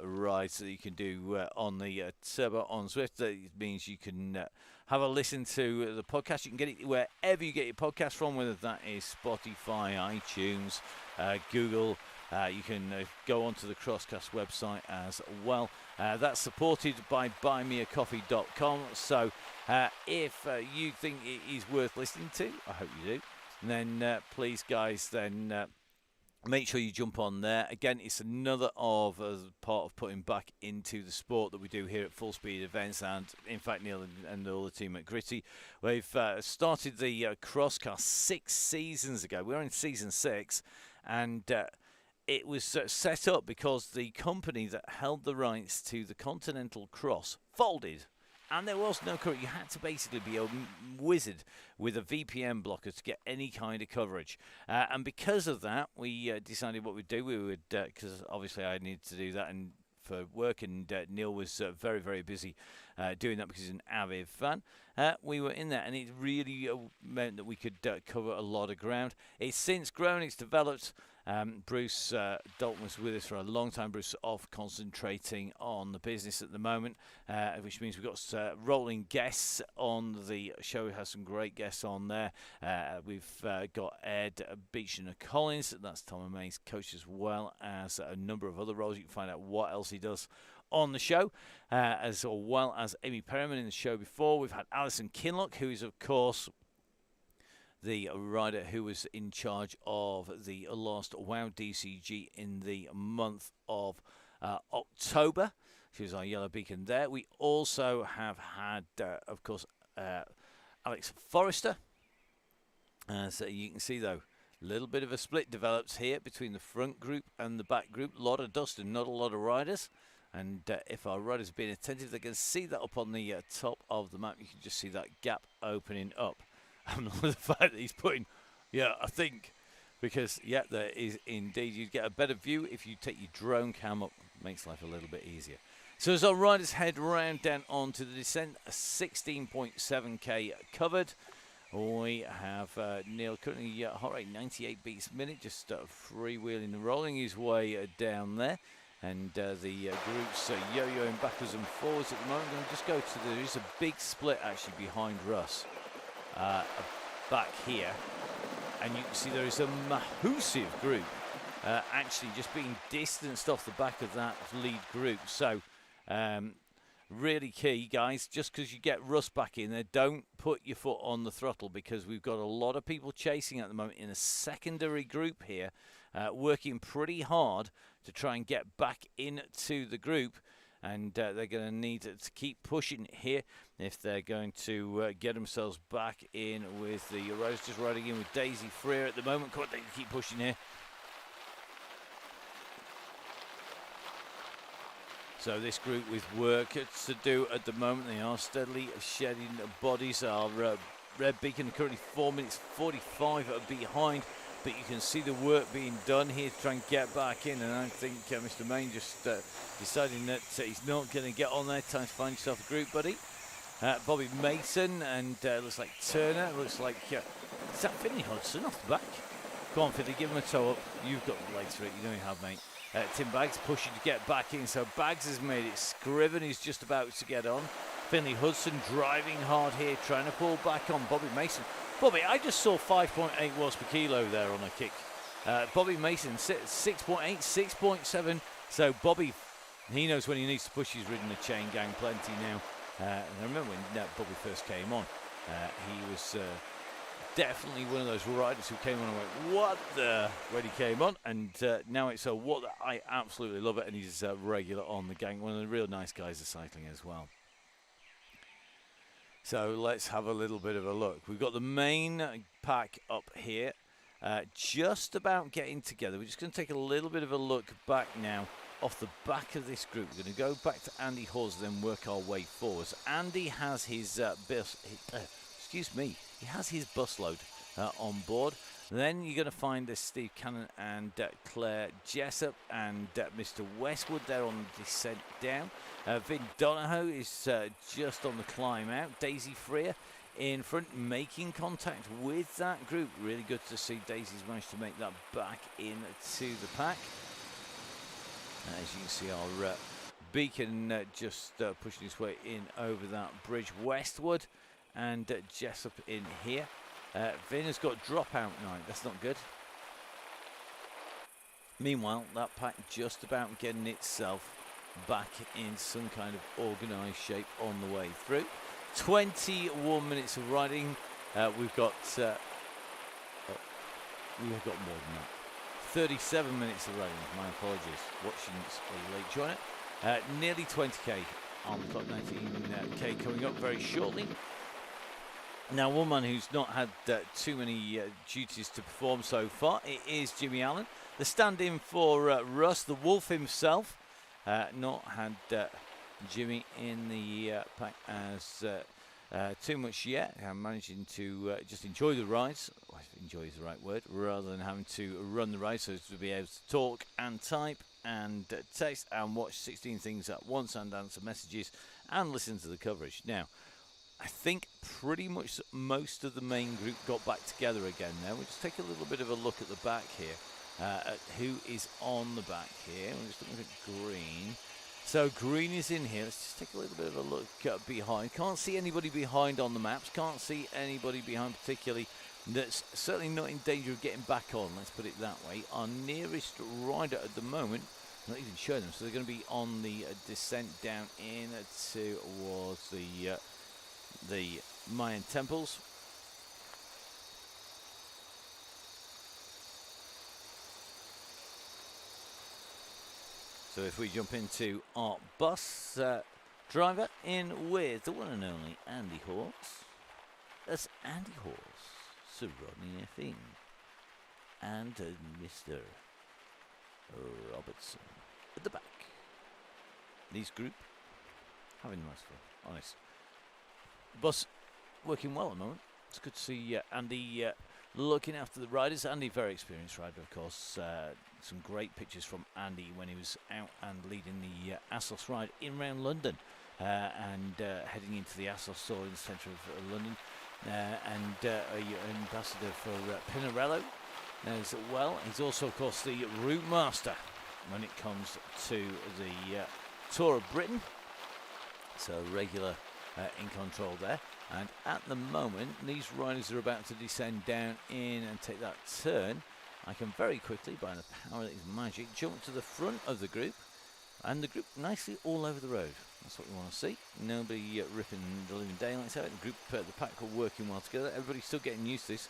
rides that you can do on the Turbo on Zwift. That means you can have a listen to the podcast. You can get it wherever you get your podcast from, whether that is Spotify, iTunes, Google, You can go onto the Crosscast website as well. That's supported by buymeacoffee.com. So if you think it is worth listening to, I hope you do, then please, guys, then make sure you jump on there. Again, it's another part of putting back into the sport that we do here at Full Speed Events, and in fact, Neil and all the team at Gritty. We've started the Crosscast 6 seasons ago. We're in season 6, and it was set up because the company that held the rights to the Continental Cross folded. And there was no coverage. You had to basically be a wizard with a VPN blocker to get any kind of coverage. And because of that, we decided what we'd do. We would, because obviously I needed to do that and for work, and Neil was very, very busy doing that because he's an avid fan. We were in there, and it really meant that we could cover a lot of ground. It's since grown, it's developed. Bruce Dalton was with us for a long time. Bruce is off concentrating on the business at the moment, which means we've got rolling guests on the show. We have some great guests on there. We've got Ed Beechner Collins, that's Tom and May's coach, as well as a number of other roles. You can find out what else he does on the show, as well as Amy Perriman in the show before. We've had Alison Kinlock, who is, of course, the rider who was in charge of the last WOW DCG in the month of October. She was our yellow beacon there. We also have had, of course, Alex Forrester. So you can see, though, a little bit of a split develops here between the front group and the back group. A lot of dust and not a lot of riders. And if our riders are being attentive, they can see that up on the top of the map. You can just see that gap opening up. And the fact that he's putting, I think, because, there is indeed, you get a better view if you take your drone cam up. Makes life a little bit easier. So as our riders head round down onto the descent, 16.7k covered. We have Neil currently heart rate 98 beats a minute, just freewheeling and rolling his way down there. And the group's yo-yoing backwards and forwards at the moment. I'm going to just go to there is a big split actually behind Russ. Back here, and you can see there is a massive group actually just being distanced off the back of that lead group. So really key, guys, just because you get Russ back in there, don't put your foot on the throttle, because we've got a lot of people chasing at the moment in a secondary group here, working pretty hard to try and get back into the group. And they're going to need to keep pushing here if they're going to get themselves back in with the Rose. Just riding in with Daisy Freer at the moment. Come on, they keep pushing here. So this group with work to do at the moment. They are steadily shedding bodies. Our Red Beacon currently 4 minutes 45 behind. But you can see the work being done here to try and get back in. And I think Mr. Main just deciding that he's not going to get on there. Time to find yourself a group, buddy. Bobby Mason and looks like Turner. Looks like, is that Finley Hudson off the back? Come on, Finley, give him a toe up. You've got the legs for it. You know you have, mate. Tim Baggs pushing to get back in. So Baggs has made it. Scriven is just about to get on. Finley Hudson driving hard here, trying to pull back on Bobby Mason. Bobby, I just saw 5.8 watts per kilo there on a kick. Bobby Mason, 6.8, 6.7. So Bobby, he knows when he needs to push. He's ridden the Chaingang plenty now. And I remember when Bobby first came on, he was definitely one of those riders who came on and went, what the, when he came on. And now it's a what, I absolutely love it. And he's regular on the gang. One of the real nice guys of cycling as well. So let's have a little bit of a look. We've got the main pack up here, just about getting together. We're just going to take a little bit of a look back now off the back of this group. We're going to go back to Andy Hawes, then work our way forwards. Andy has his he has his bus load on board. Then you're going to find Steve Cannon and Claire Jessup and Mr. Westwood there on the descent down. Vin Donahoe is just on the climb out. Daisy Freer in front, making contact with that group. Really good to see Daisy's managed to make that back into the pack. As you can see, our Beacon just pushing his way in over that bridge. Westwood and Jessup in here. Vin has got dropout night. That's not good. Meanwhile, that pack just about getting itself back in some kind of organised shape on the way through. 21 minutes of riding. We've got more than that. 37 minutes of riding. My apologies. Watching a late joiner. Nearly 20k on the clock. 19k coming up very shortly. Now, one man who's not had too many duties to perform so far, it is Jimmy Allen. The stand-in for Russ, the Wolf himself. Not had Jimmy in the pack as too much yet. I'm managing to just enjoy the rides. Well, enjoy is the right word, rather than having to run the ride, so to be able to talk and type and text and watch 16 things at once and answer messages and listen to the coverage. Now, I think pretty much most of the main group got back together again now. We'll just take a little bit of a look at the back here. At who is on the back here. We're just looking at Green. So Green is in here. Let's just take a little bit of a look behind. Can't see anybody behind on the maps. Can't see anybody behind particularly that's certainly not in danger of getting back on. Let's put it that way. Our nearest rider at the moment, not even showing them, so they're going to be on the descent down in towards the Mayan temples. So if we jump into our bus driver in with the one and only Andy Horse. That's Andy Horse, Sir Rodney Effing, and Mr. Robertson at the back. These group having the most fun, honest. Bus working well at the moment. It's good to see Andy looking after the riders. Andy, very experienced rider, of course. Some great pictures from Andy when he was out and leading the ASOS ride in around London and heading into the ASOS store in the centre of London. And an ambassador for Pinarello as well. He's also, of course, the route master when it comes to the Tour of Britain. So regular in control there. And at the moment, these riders are about to descend down in and take that turn. I can very quickly, by the power that is magic, jump to the front of the group, and the group nicely all over the road. That's what we want to see. Nobody ripping the living daylights out. The group, the pack are working well together. Everybody's still getting used to this.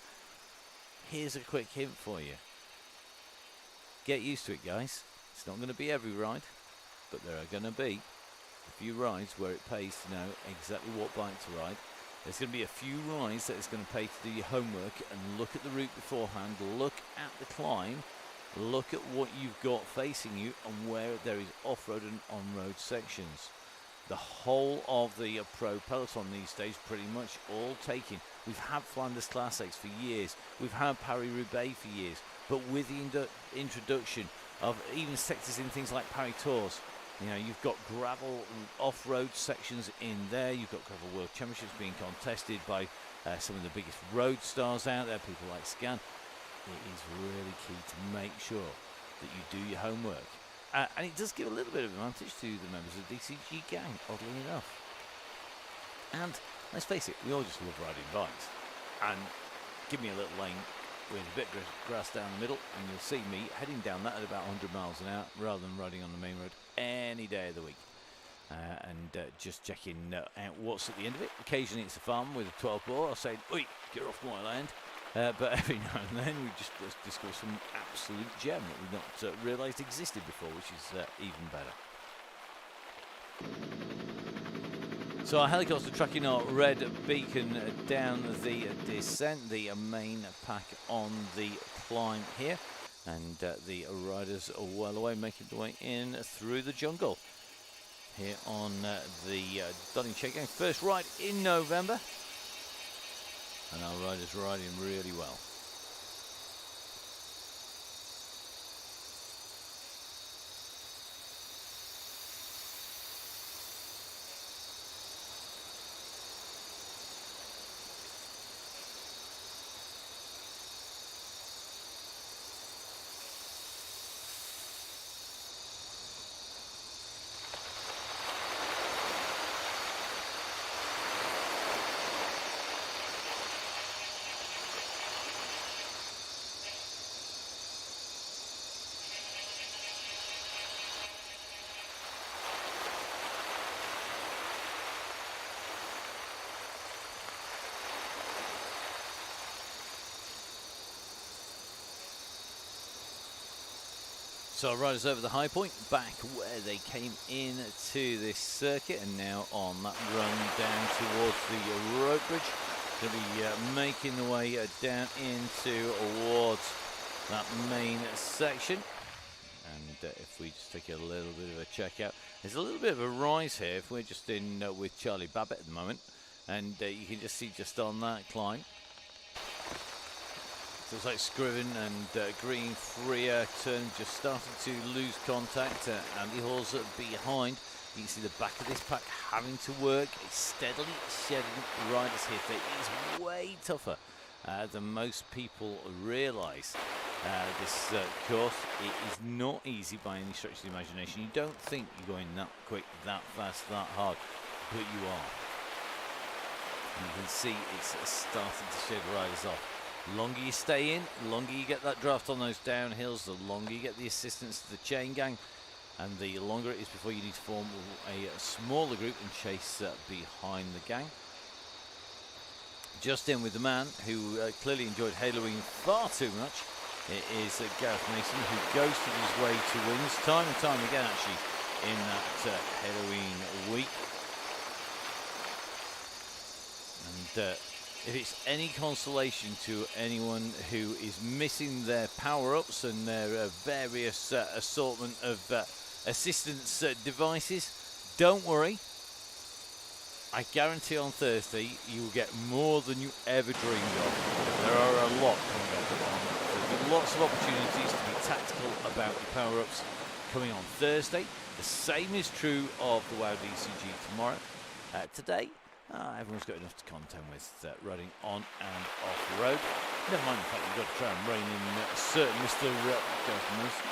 Here's a quick hint for you. Get used to it, guys. It's not going to be every ride, but there are going to be a few rides where it pays to know exactly what bike to ride. There's going to be a few rides that it's going to pay to do your homework and look at the route beforehand, look at the climb, look at what you've got facing you and where there is off-road and on-road sections. The whole of the pro peloton these days pretty much all taken. We've had Flanders Classics for years, we've had Paris-Roubaix for years, but with the introduction of even sectors in things like Paris Tours, you know, you've got gravel off-road sections in there. You've got gravel world championships being contested by some of the biggest road stars out there, people like Scan. It is really key to make sure that you do your homework. And it does give a little bit of advantage to the members of the DCG gang, oddly enough. And let's face it, we all just love riding bikes. And give me a little lane with a bit of grass down the middle, and you'll see me heading down that at about 100 miles an hour rather than riding on the main road any day of the week. And just checking out what's at the end of it. Occasionally it's a farm with a 12 bore. I'll say, oi, get off my land. But every now and then we just discover some absolute gem that we've not realised existed before, which is even better. So our helicopter tracking our red beacon down the descent, the main pack on the climb here, and the riders are well away, making their way in through the jungle here on the Donny Chaingang first ride in November, and our riders riding really well. So our riders over the high point, back where they came in to this circuit, and now on that run down towards the road bridge. Going to be making the way down towards that main section. And if we just take a little bit of a check out, there's a little bit of a rise here. If we're just in with Charlie Babbitt at the moment, and you can just see just on that climb. So it's like Scriven and Green Freer turn just starting to lose contact. Andy Hall's behind. You can see the back of this pack having to work. It's steadily shedding riders here. It is way tougher than most people realise. This course, it is not easy by any stretch of the imagination. You don't think you're going that quick, that fast, that hard, but you are. And you can see it's starting to shed riders off. The longer you stay in, the longer you get that draft on those downhills, the longer you get the assistance to the Chaingang, and the longer it is before you need to form a smaller group and chase behind the gang. Just in with the man who clearly enjoyed haloing far too much. It is Gareth Mason, who ghosted his way to wins time and time again, actually, in that Halloween week. And if it's any consolation to anyone who is missing their power-ups and their various assortment of assistance devices, don't worry. I guarantee on Thursday you will get more than you ever dreamed of. There are a lot coming up. There'll be lots of opportunities to be tactical about your power-ups coming on Thursday. The same is true of the WOW DCG tomorrow. Today, everyone's got enough to contend with riding on and off the road. Never mind the fact you've got to try and rein in certain Mr. Gareth.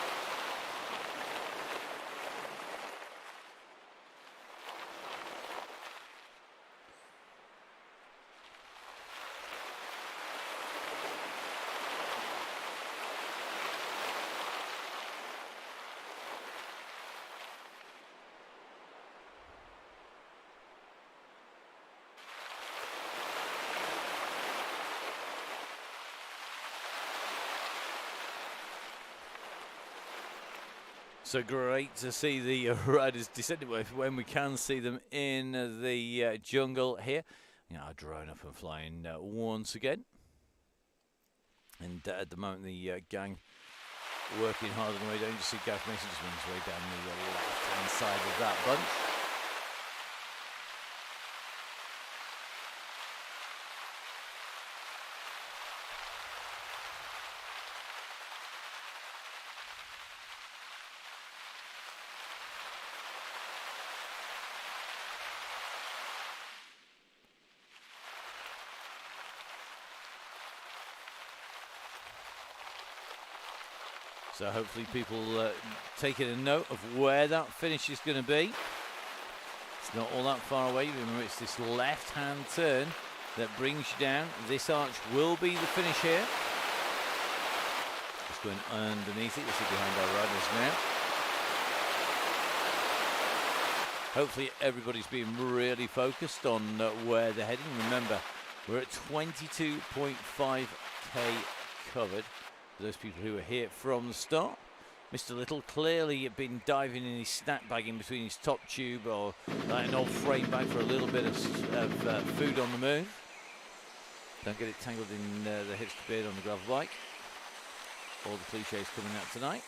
So great to see the riders descending when we can see them in the jungle here. You know, drone up and flying once again. And at the moment, the gang working hard on the way down. You see Gareth Mason just making his way down the left-hand side of that bunch. So hopefully people taking a note of where that finish is going to be. It's not all that far away. Remember, it's this left-hand turn that brings you down. This arch will be the finish here. Just going underneath it. You'll see behind our riders now. Hopefully everybody's being really focused on where they're heading. Remember, we're at 22.5k covered. Those people who are here from the start. Mr. Little clearly had been diving in his snack bag in between his top tube or like an old frame bag for a little bit of food on the move. Don't get it tangled in the hitched beard on the gravel bike. All the cliches coming out tonight.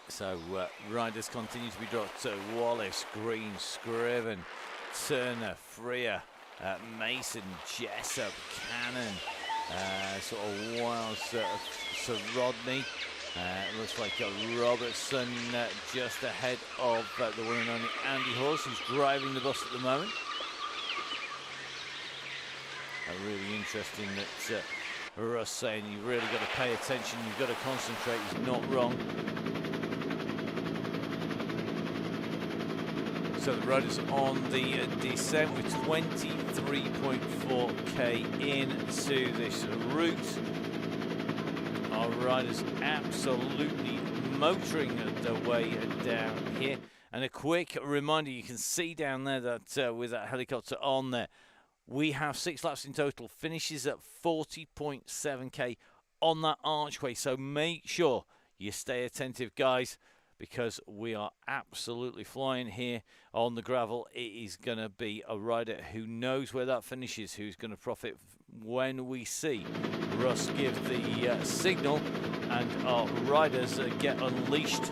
So riders continue to be dropped. Wallace, Green, Scriven, Turner, Freer, Mason, Jessup, Cannon. Sort of wild Sir Rodney. Looks like Robertson just ahead of the one and only Andy Horse, who's driving the bus at the moment. Really interesting that Russ saying you've really got to pay attention, you've got to concentrate. He's not wrong. So the riders on the descent with 23.4k into this route. Our riders absolutely motoring their way down here. And a quick reminder, you can see down there that with that helicopter on there, we have 6 laps in total. Finishes at 40.7k on that archway. So make sure you stay attentive, guys, because we are absolutely flying here on the gravel. It is going to be a rider who knows where that finishes, who's going to profit when we see Russ give the signal and our riders get unleashed.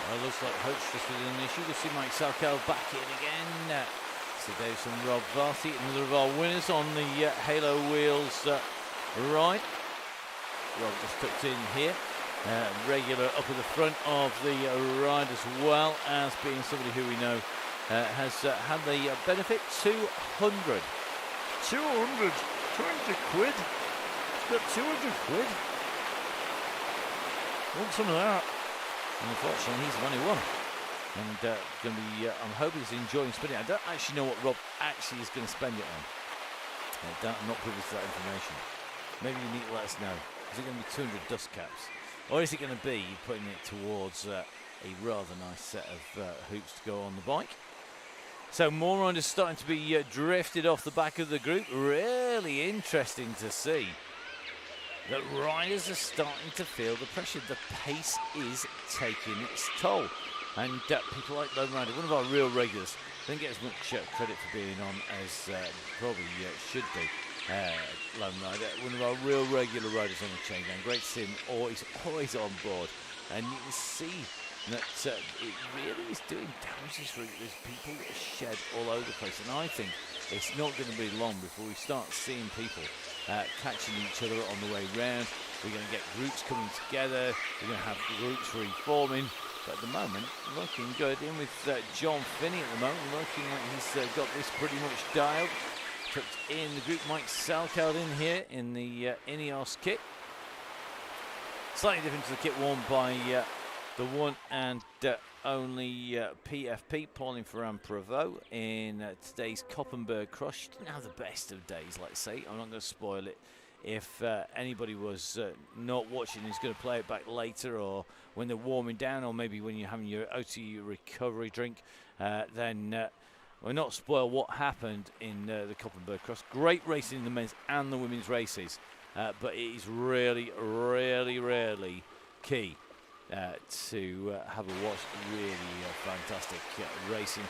Well, looks like Hoach just with an issue. We'll see Mike Salkel back in again. So there's some Rob Varty, another of our winners on the Halo Wheels ride. Rob just tucked in here. Regular up at the front of the ride, as well as being somebody who we know has had the benefit. 200. 200. 20 quid. He's got 200 quid. Want some of that. And unfortunately, he's only one. And going to be, I'm hoping he's enjoying spending it. I don't actually know what Rob actually is going to spend it on. I'm not privy to that information. Maybe you need to let us know. Is it going to be 200 dust caps? Or is it going to be putting it towards a rather nice set of hoops to go on the bike? So more riders starting to be drifted off the back of the group. Really interesting to see that riders are starting to feel the pressure. The pace is taking its toll. And people like Lone Rider, one of our real regulars, don't get as much credit for being on as probably should do. Lone Rider, one of our real regular riders on the Chaingang. Great to see him always on board. And you can see that it really is doing damage this route. There's people shed all over the place. And I think it's not going to be long before we start seeing people catching each other on the way round. We're going to get groups coming together. We're going to have groups reforming. But at the moment, looking good. In with John Finney at the moment, looking like he's got this pretty much dialed. Tucked in the group, Mike Salkeld in here in the Ineos kit. Slightly different to the kit worn by the one and only PFP, Pauline Ferrand-Prévot, in today's Koppenberg Cross. She didn't have the best of days, let's say. I'm not going to spoil it. If anybody was not watching, is going to play it back later, or when they're warming down, or maybe when you're having your OT recovery drink, then we'll not spoil what happened in the Koppenberg Cross. Great racing in the men's and the women's races, but it is really, really, really key to have a watch. Really fantastic racing,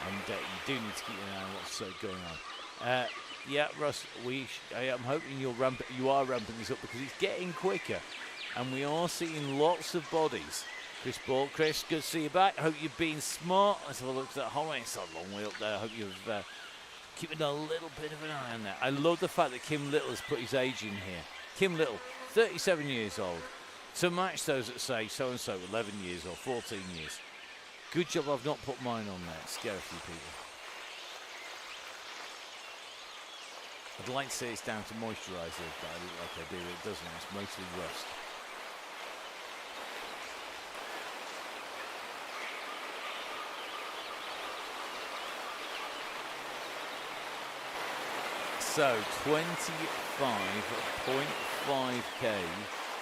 and you do need to keep an eye on what's going on. Yeah, Russ, I'm hoping you are ramping this up, because it's getting quicker, and we are seeing lots of bodies. Chris Ball, Chris, good to see you back. I hope you've been smart. Let's have a look at that hallway. It's a long way up there. I hope you've keeping a little bit of an eye on that. I love the fact that Kim Little has put his age in here. Kim Little, 37 years old. To match those that say so-and-so, 11 years or 14 years. Good job I've not put mine on there. Scare a few people. I'd like to say it's down to moisturiser, but I look like I do. It doesn't. It's mostly rust. So 25.5k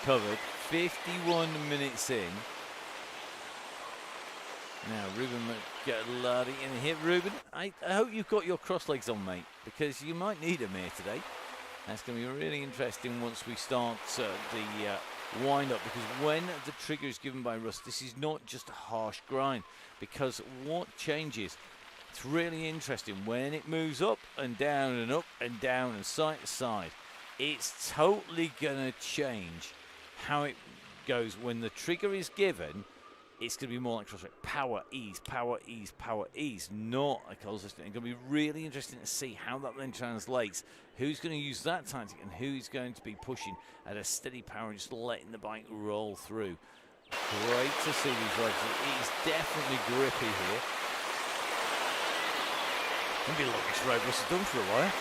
covered, 51 minutes in. Now Ruben McLarty in here. Ruben, I hope you've got your cross legs on, mate, because you might need them here today. That's going to be really interesting once we start the wind up, because when the trigger is given by Russ, this is not just a harsh grind, because what changes, it's really interesting when it moves up and down and up and down and side to side. It's totally going to change how it goes when the trigger is given. It's going to be more like power, ease, power, ease, power, ease, not a consistent. It's going to be really interesting to see how that then translates. Who's going to use that tactic and who's going to be pushing at a steady power and just letting the bike roll through. Great to see these riders. It is definitely grippy here. Maybe look, this road was done for a while.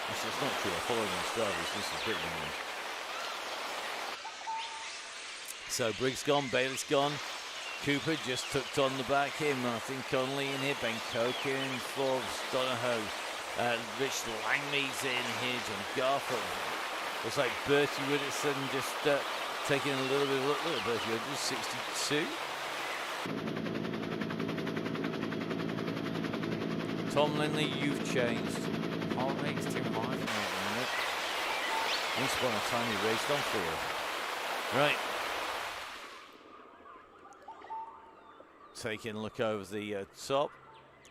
Actually, it's not true. I'm following on Strava's. This is pretty nice. So Briggs gone, Bailey's gone. Cooper just tucked on the back here. Martin Connolly in here. Ben Cokin, Forbes, Donahoe. Rich Langmead's in here. John Garfield. Looks like Bertie Widdowson just taking a little bit of a look. Look at Bertie Widdowson, 62. Tom Lindley, you've changed. Paul makes too high for that minute. Once upon a time he raced on for you. Right. Taking a look over the top.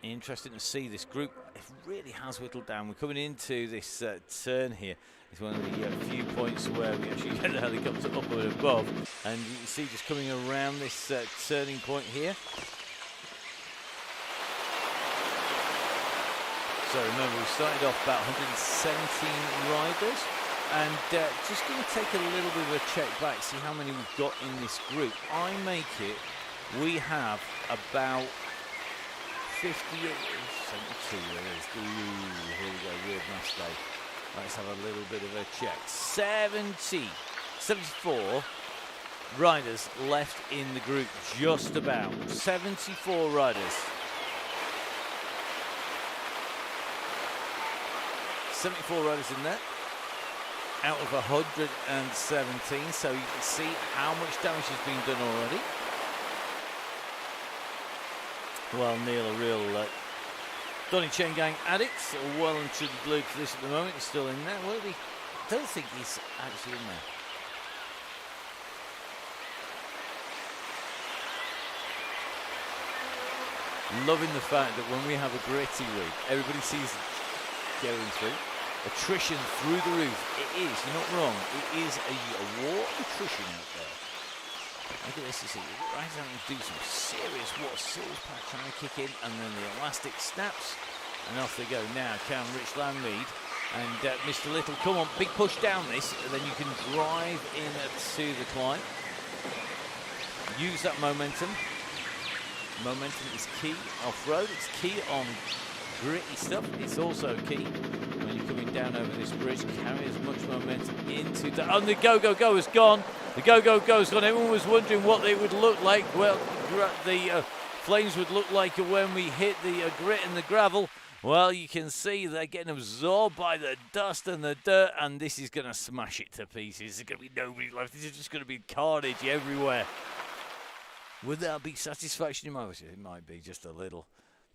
Interesting to see this group. It really has whittled down. We're coming into this turn here. It's one of the few points where we actually get the helicopter up and above. And you can see just coming around this turning point here. So remember, we started off about 117 riders. And just going to take a little bit of a check back, see how many we've got in this group. I make it. We have about 58, 72 it is. Ooh, here we go, weird maths day. Let's have a little bit of a check. 74 riders left in the group, just about. 74 riders. 74 riders in there. Out of 117, so you can see how much damage has been done already. Well, Neil, a real Donny Chaingang addict, well and truly glued to this at the moment. He's still in there. Well, I don't think he's actually in there. Loving the fact that when we have a gritty week, everybody sees it going through. Attrition through the roof. It is, you're not wrong. It is a war of attrition out there. Look at this, you see, right down and do some serious power trying to kick in, and then the elastic snaps, and off they go. Now, can Rich Langmead and Mr. Little, come on, big push down this, and then you can drive in to the climb. Use that momentum. Momentum is key off-road, it's key on gritty stuff, it's also key when you're coming down over this bridge. Carry as much momentum into the... And the go-go-go is gone. The go-go-go is gone. Everyone was wondering what they would look like. Well, the flames would look like when we hit the grit and the gravel. Well, you can see they're getting absorbed by the dust and the dirt, and this is going to smash it to pieces. There's going to be nobody left. This is just going to be carnage everywhere. Would that be satisfaction in my voice? It might be just a little.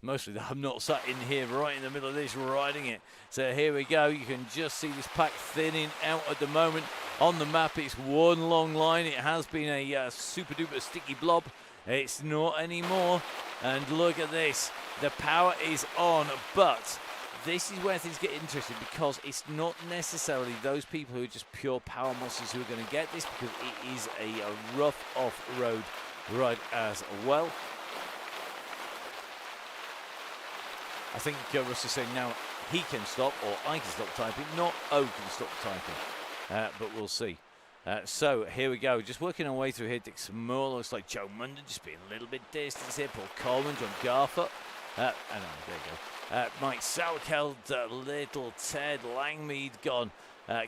Mostly I'm not sat in here right in the middle of this riding it. So here we go. You can just see this pack thinning out at the moment. On the map, it's one long line. It has been a super duper sticky blob. It's not anymore. And look at this. The power is on, but this is where things get interesting, because it's not necessarily those people who are just pure power monsters who are going to get this, because it is a rough off-road ride as well. I think Russ is saying now he can stop, or I can stop typing, not O can stop typing. But we'll see. So here we go, just working our way through here. Dick Moore looks like Joe Munden, just being a little bit distance here. Paul Coleman, John Garfoot. There you go. Mike Sauerkeld, Little Ted, Langmead gone.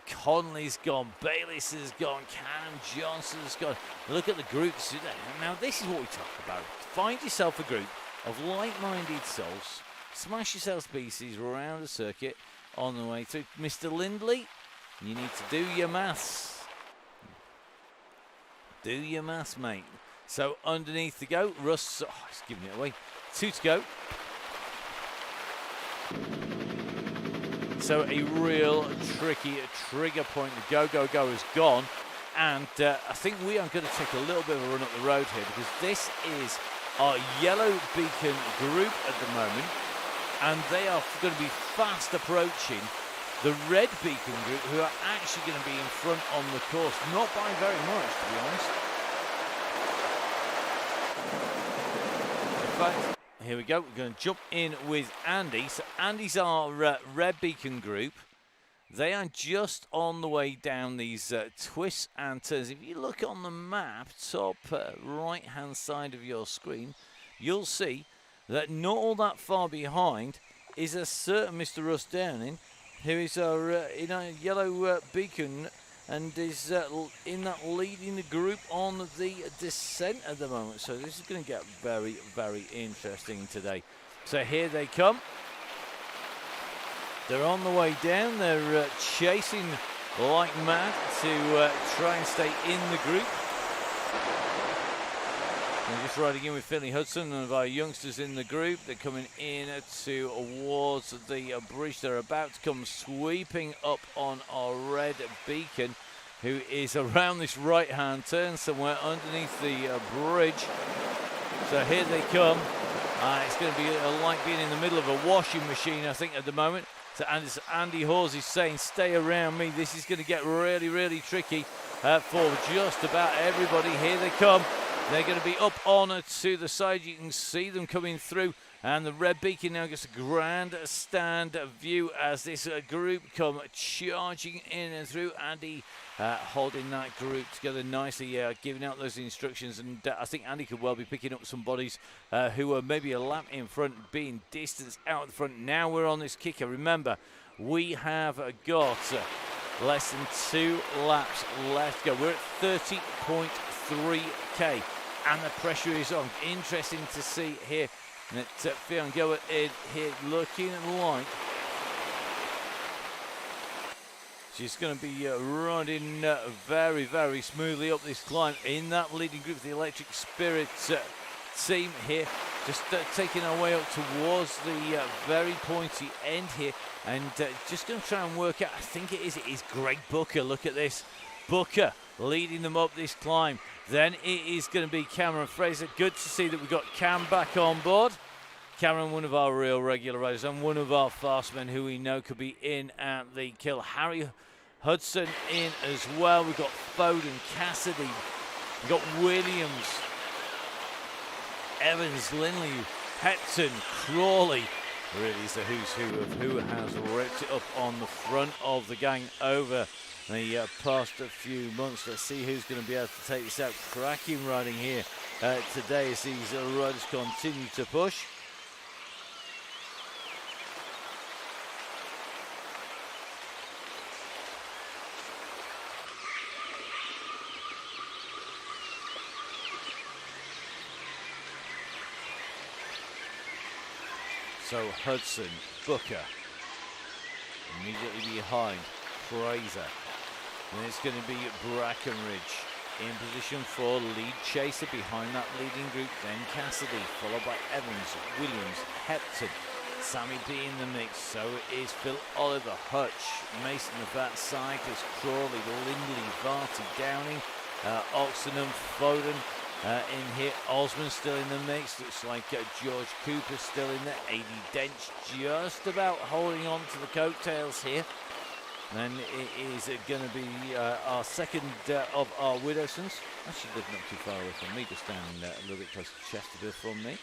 Conley's gone. Bayliss has gone. Cam Johnson's gone. Look at the groups. Now this is what we talk about. Find yourself a group of like-minded souls. Smash yourself to pieces around the circuit on the way through. Mr. Lindley, you need to do your maths. Do your maths, mate. So underneath to go. Russ, he's giving it away. 2 to go. So a real tricky trigger point. The go is gone. And I think we are going to take a little bit of a run up the road here, because this is our yellow beacon group at the moment. And they are going to be fast approaching the Red Beacon group, who are actually going to be in front on the course. Not by very much, to be honest. In fact, here we go. We're going to jump in with Andy. So Andy's our Red Beacon group. They are just on the way down these twists and turns. If you look on the map, top right-hand side of your screen, you'll see that not all that far behind is a certain Mr. Russ Downing, who is our in a yellow beacon and is in that leading the group on the descent at the moment. So this is going to get very, very interesting today. So here they come. They're on the way down. They're chasing like mad to try and stay in the group. We're just riding in with Finley Hudson, one of our youngsters in the group. They're coming in towards the bridge. They're about to come sweeping up on our Red Beacon, who is around this right-hand turn somewhere underneath the bridge. So here they come. It's going to be like being in the middle of a washing machine, I think, at the moment. So Andy Hawes is saying, stay around me. This is going to get really, really tricky for just about everybody. Here they come. They're going to be up on to the side. You can see them coming through. And the Red Beacon now gets a grandstand view as this group come charging in and through. Andy holding that group together nicely, giving out those instructions. And I think Andy could well be picking up some bodies who are maybe a lap in front, being distanced out the front. Now we're on this kicker. Remember, we have got less than 2 laps left to go. We're at 30.3k. And the pressure is on. Interesting to see here that Fionn Gilbert in here looking like she's going to be running very, very smoothly up this climb in that leading group. The Electric Spirit team here just taking our way up towards the very pointy end here, and just going to try and work out, I think it is Greg Booker. Look at this. Booker leading them up this climb. Then it is going to be Cameron Fraser. Good to see that we've got Cam back on board. Cameron, one of our real regular riders and one of our fast men who we know could be in at the kill. Harry Hudson in as well. We've got Foden, Cassidy. We've got Williams, Evans, Linley, Hepton, Crawley. Really is the who's who of who has ripped it up on the front of the gang over the past few months. Let's see who's going to be able to take this out. Cracking riding here today as these riders continue to push. So Hudson, Booker, immediately behind Fraser. And it's going to be Brackenridge in position for lead chaser behind that leading group. Then Cassidy, followed by Evans, Williams, Hepton, Sammy B in the mix. So is Phil Oliver, Hutch, Mason the Vat, Cyclist, Crawley, Lindley, Varty, Downing, Oxenham, Foden in here. Osman still in the mix. Looks like George Cooper still in there. A.D. Dench just about holding on to the coattails here. Then it is going to be our second of our Widowsons. Actually live not too far away from me, just down a little bit close to Chesterfield from me.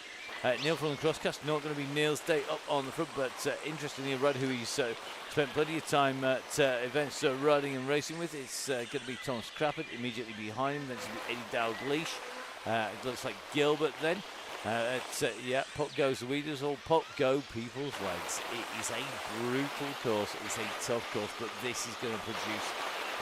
Neil from the Crosscast, not going to be Neil's day up on the front, but interestingly, a rider who he's spent plenty of time at events riding and racing with. It's going to be Thomas Crappert immediately behind him. Then it's going to be Eddie Dowd-Leash. It looks like Gilbert then. Yeah, Pop goes the Weeders, all Pop go people's legs. It is a brutal course, it's a tough course, but this is going to produce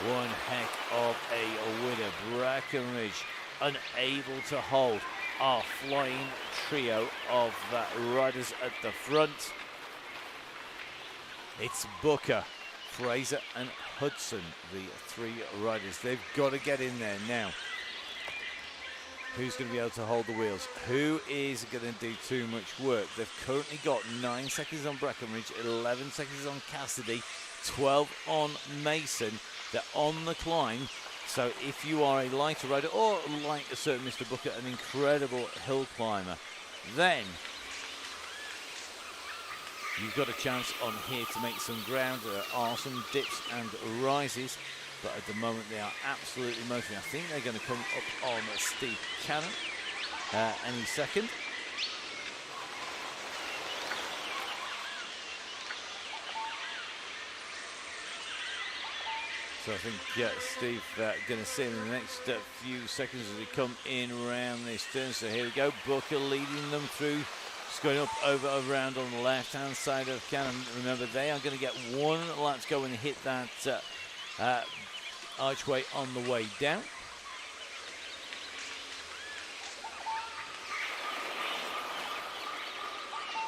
one heck of a winner. Brackenridge unable to hold our flying trio of riders at the front. It's Booker, Fraser and Hudson, the 3 riders. They've got to get in there now. Who's going to be able to hold the wheels? Who is going to do too much work? They've currently got 9 seconds on Brackenridge, 11 seconds on Cassidy, 12 on Mason. They're on the climb. So if you are a lighter rider or like a certain Mr. Booker, an incredible hill climber, then you've got a chance on here to make some ground. There are some dips and rises, but at the moment they are absolutely motoring. I think they're going to come up on a steep cannon any second. So I think Steve going to see him in the next few seconds as they come in around this turn. So here we go, Booker leading them through. Just going up around on the left-hand side of Cannon. Remember, they are going to get one lap to go and hit that archway on the way down.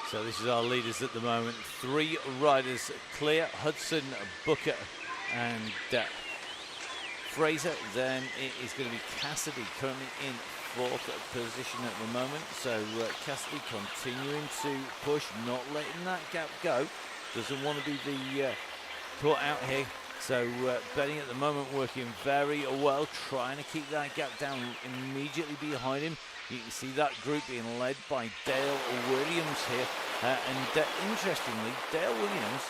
So this is our leaders at the moment. 3 riders clear, Hudson, Booker and Fraser. Then it is going to be Cassidy currently in 4th position at the moment. So Cassidy continuing to push, not letting that gap go. Doesn't want to be the caught out here. So Benny at the moment working very well, trying to keep that gap down immediately behind him. You can see that group being led by Dale Williams here. And interestingly, Dale Williams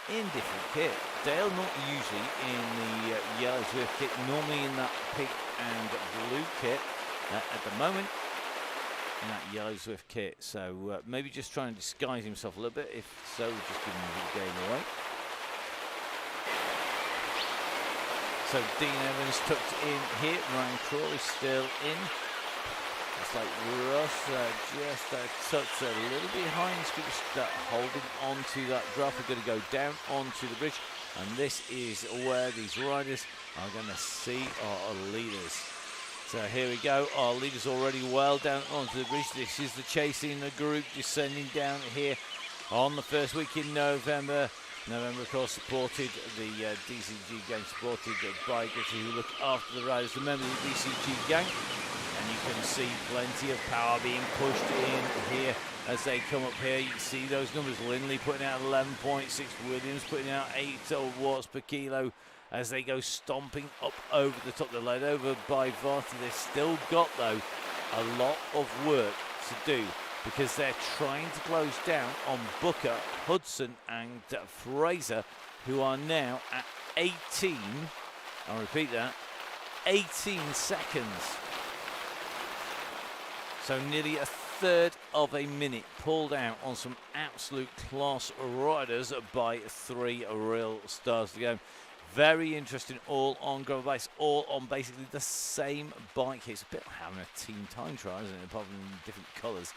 in different kit. Dale not usually in the yellow Zwift kit, normally in that pink and blue kit. At the moment, in that yellow Zwift kit. So maybe just trying to disguise himself a little bit. If so, just giving the game away. So Dean Evans tucked in here. Ryan Crawley still in. It's like Russ just a touch a little behind. Just holding on to that draft. We're going to go down onto the bridge. And this is where these riders are going to see our leaders. So here we go. Our leaders already well down onto the bridge. This is the chasing the group descending down here on the first week in November. November, of course, supported the DCG gang, supported by Gritty, who look after the riders. Remember the DCG gang, and you can see plenty of power being pushed in here as they come up here. You can see those numbers. Lindley putting out 11.6, Williams putting out 8 watts per kilo as they go stomping up over the top. They're led over by Varty. They've still got, though, a lot of work to do, because they're trying to close down on Booker, Hudson and Fraser, who are now at 18, I'll repeat that, 18 seconds. So nearly a third of a minute pulled out on some absolute class riders by 3 real stars to go. Very interesting, all on gravel bikes, all on basically the same bike. It's a bit like having a team time trial, isn't it, apart from different colours.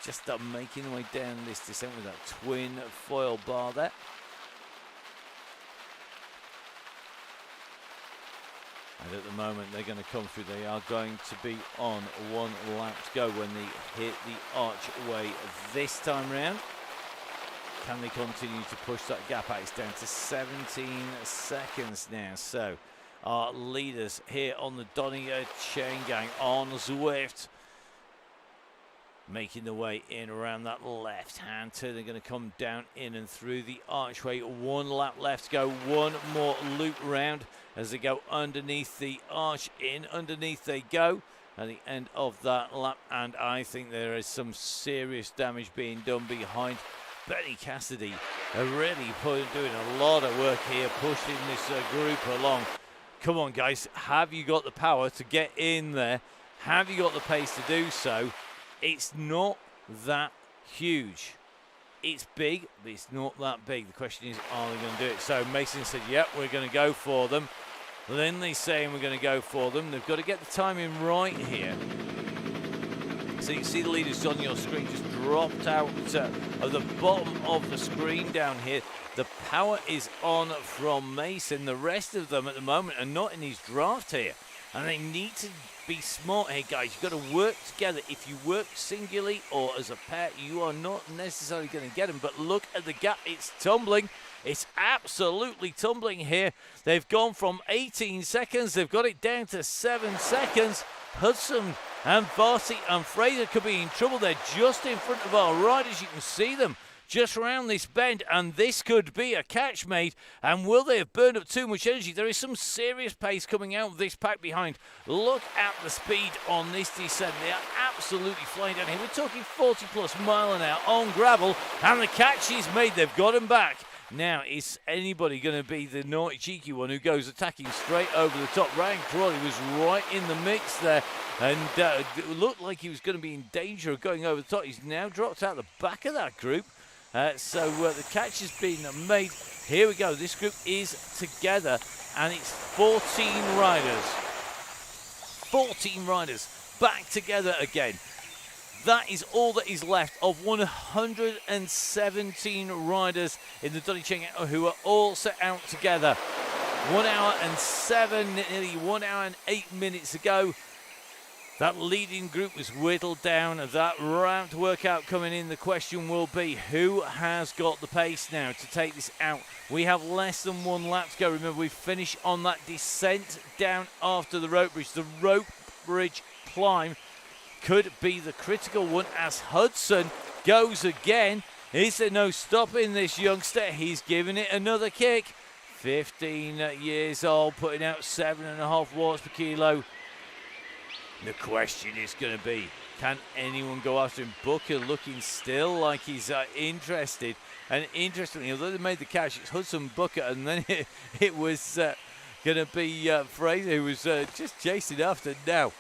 Just making their way down this descent with that twin foil bar there. And at the moment they're going to come through. They are going to be on 1 lap to go when they hit the archway this time round. Can they continue to push that gap out? It's down to 17 seconds now. So our leaders here on the Donny Chaingang on Zwift, making their way in around that left-hand turn. They're going to come down in and through the archway. 1 lap left to go. 1 more loop round as they go underneath the arch. In underneath they go at the end of that lap. And I think there is some serious damage being done behind. Benny Cassidy really doing a lot of work here, pushing this group along. Come on, guys. Have you got the power to get in there? Have you got the pace to do so? It's not that huge. It's big, but it's not that big. The question is, are they going to do it? So Mason said, yep, we're going to go for them. Lindley saying we're going to go for them. They've got to get the timing right here. So you can see the leaders on your screen just dropped out of the bottom of the screen down here. The power is on from Mason. The rest of them at the moment are not in his draft here. And they need to be smart here, guys. You've got to work together. If you work singularly or as a pair, you are not necessarily going to get them. But look at the gap. It's tumbling. It's absolutely tumbling here. They've gone from 18 seconds. They've got it down to 7 seconds. Hudson and Varty and Fraser could be in trouble. They're just in front of our riders. You can see them just around this bend, and this could be a catch made. And will they have burned up too much energy? There is some serious pace coming out of this pack behind. Look at the speed on this descent. They are absolutely flying down here. We're talking 40 plus mile an hour on gravel, and the catch is made. They've got him back. Now, is anybody going to be the naughty, cheeky one who goes attacking straight over the top? Ryan Crawley was right in the mix there, and it looked like he was going to be in danger of going over the top. He's now dropped out the back of that group. So the catch has been made. Here we go. This group is together, and it's 14 riders. 14 riders back together again. That is all that is left of 117 riders in the Donny Chaingang who are all set out together. 1 hour and 7, nearly 1 hour and 8 minutes ago. That leading group was whittled down. That ramped workout coming in. The question will be, who has got the pace now to take this out? We have less than 1 lap to go. Remember, we finish on that descent down after the rope bridge. The rope bridge climb could be the critical one as Hudson goes again. Is there no stopping this youngster? He's giving it another kick. 15 years old, putting out 7.5 watts per kilo. The question is going to be, can anyone go after him? Booker looking still like he's interested. And interestingly, although they made the catch, it's Hudson, Booker, and then it was going to be Fraser who was just chasing after. Now,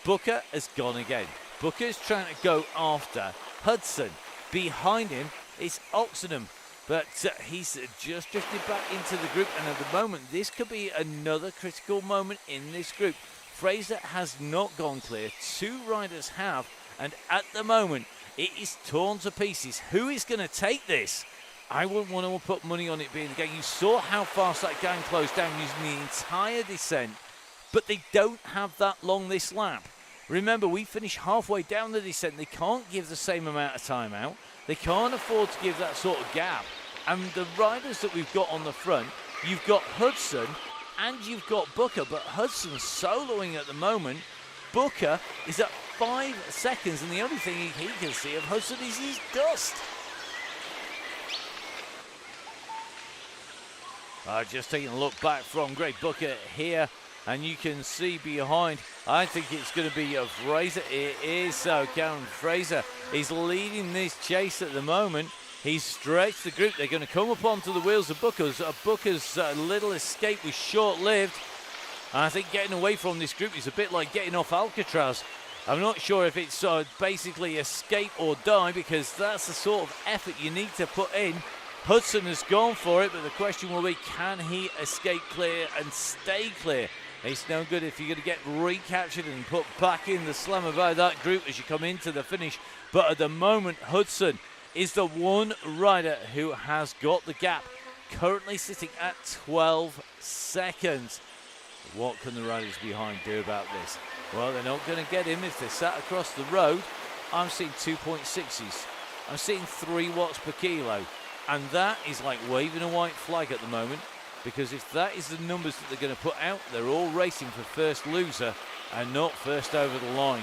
Booker has gone again. Booker's trying to go after Hudson. Behind him is Oxenham, but he's just drifted back into the group, and at the moment, this could be another critical moment in this group. Fraser has not gone clear. 2 riders have, and at the moment, it is torn to pieces. Who is going to take this? I wouldn't want to put money on it being the gang. You saw how fast that gang closed down using the entire descent, but they don't have that long this lap. Remember, we finish halfway down the descent. They can't give the same amount of time out. They can't afford to give that sort of gap. And the riders that we've got on the front, you've got Hudson and you've got Booker, but Hudson's soloing at the moment. Booker is at 5 seconds, and the only thing he can see of Hudson is his dust. Just taking a look back from Greg Booker here, and you can see behind, I think it's going to be Fraser. It is so. Cameron Fraser is leading this chase at the moment. He's stretched the group. They're going to come up onto the wheels of Booker's. Booker's little escape was short-lived. I think getting away from this group is a bit like getting off Alcatraz. I'm not sure if it's basically escape or die, because that's the sort of effort you need to put in. Hudson has gone for it, but the question will be, can he escape clear and stay clear? It's no good if you're going to get recaptured and put back in the slammer by that group as you come into the finish. But at the moment, Hudson is the one rider who has got the gap, currently sitting at 12 seconds. What can the riders behind do about this? Well, they're not going to get him if they're sat across the road. I'm seeing 2.6s. I'm seeing 3 watts per kilo. And that is like waving a white flag at the moment, because if that is the numbers that they're going to put out, they're all racing for first loser and not first over the line.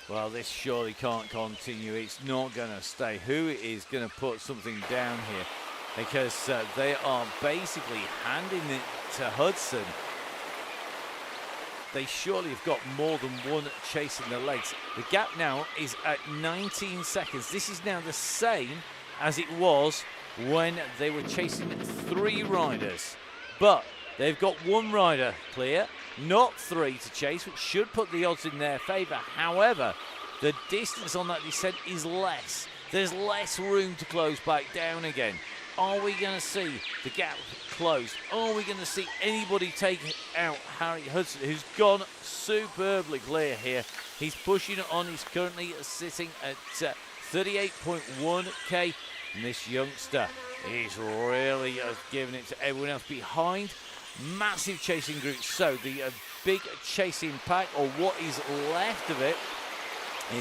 Well, this surely can't continue. It's not going to stay. Who is going to put something down here? Because they are basically handing it to Hudson. They surely have got more than one chase in their legs. The gap now is at 19 seconds. This is now the same as it was when they were chasing 3 riders. But they've got 1 rider clear, not 3 to chase, which should put the odds in their favour. However, the distance on that descent is less. There's less room to close back down again. Are we going to see the gap closed? Are we going to see anybody take out Harry Hudson, who's gone superbly clear here? He's pushing it on. He's currently sitting at 38.1k. And this youngster is really giving it to everyone else behind. Massive chasing group. So the big chasing pack, or what is left of it,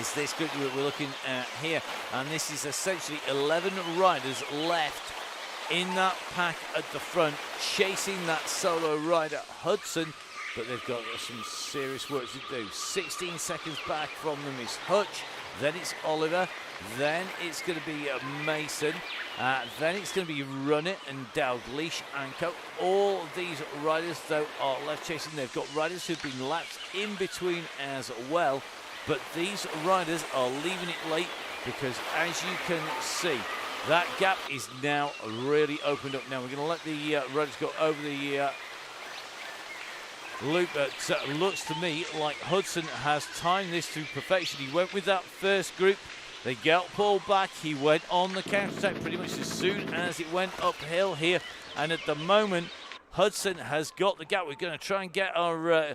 is this group that we're looking at here. And this is essentially 11 riders left in that pack at the front, chasing that solo rider Hudson. but they've got some serious work to do. 16 seconds back from them is Hutch, then it's Oliver, then it's going to be Mason, then it's going to be Run It and Dalgleish and Co. All these riders, though, are left chasing. They've got riders who've been lapped in between as well, but these riders are leaving it late because, as you can see, that gap is now really opened up. Now we're going to let the riders go over the loop. It looks to me like Hudson has timed this to perfection. He went with that first group. They got pulled back. He went on the counter-attack pretty much as soon as it went uphill here. And at the moment, Hudson has got the gap. We're going to try and get our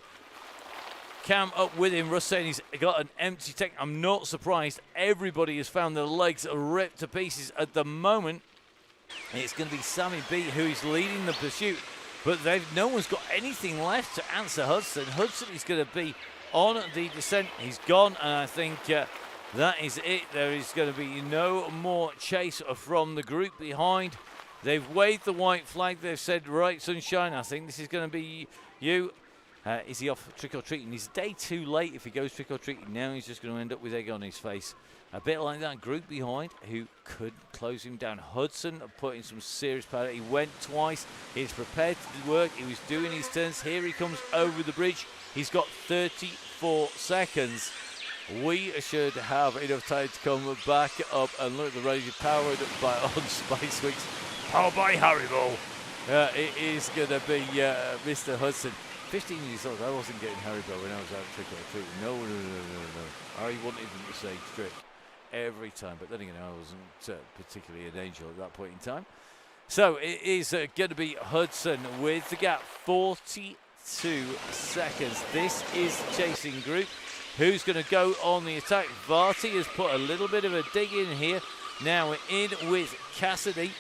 Cam up with him. Russ saying he's got an empty tank. I'm not surprised. Everybody has found their legs ripped to pieces at the moment. It's going to be Sammy B who is leading the pursuit, but no one's got anything left to answer Hudson. Hudson is going to be on the descent. He's gone, and I think that is it. There is going to be no more chase from the group behind. They've waved the white flag. They've said, right, Sunshine, I think this is going to be you. Is he off trick-or-treating? He's a day too late if he goes trick-or-treating. Now he's just going to end up with egg on his face. A bit like that group behind who could close him down. Hudson putting some serious power. He went twice. He's prepared to do work. He was doing his turns. Here he comes over the bridge. He's got 34 seconds. We should have enough time to come back up and look at the race powered by on Spice Weeks. Powered by Haribo. It is going to be Mr. Hudson. 15 years old, I wasn't getting Haribo when I was out trick-or-treating. No. I wanted them to say trick every time, but then again, I wasn't particularly an angel at that point in time. So it is going to be Hudson with the gap, 42 seconds. This is the chasing group. Who's going to go on the attack? Varty has put a little bit of a dig in here. Now we're in with Cassidy.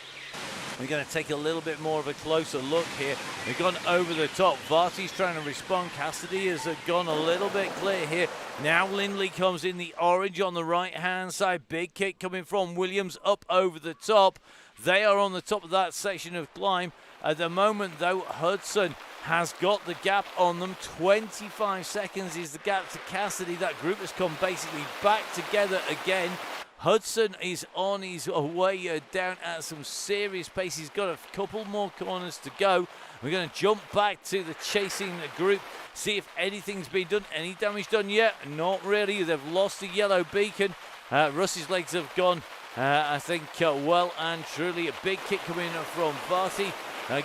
We're going to take a little bit more of a closer look here. We've gone over the top. Varty's trying to respond. Cassidy has gone a little bit clear here. Now Lindley comes in the orange on the right-hand side. Big kick coming from Williams up over the top. They are on the top of that section of climb. At the moment, though, Hudson has got the gap on them. 25 seconds is the gap to Cassidy. That group has come basically back together again. Hudson is on his way down at some serious pace. He's got a couple more corners to go. We're going to jump back to the chasing group, see if anything's been done. Any damage done yet? Not really. They've lost the yellow beacon. Russ's legs have gone, I think, well and truly. A big kick coming from Varty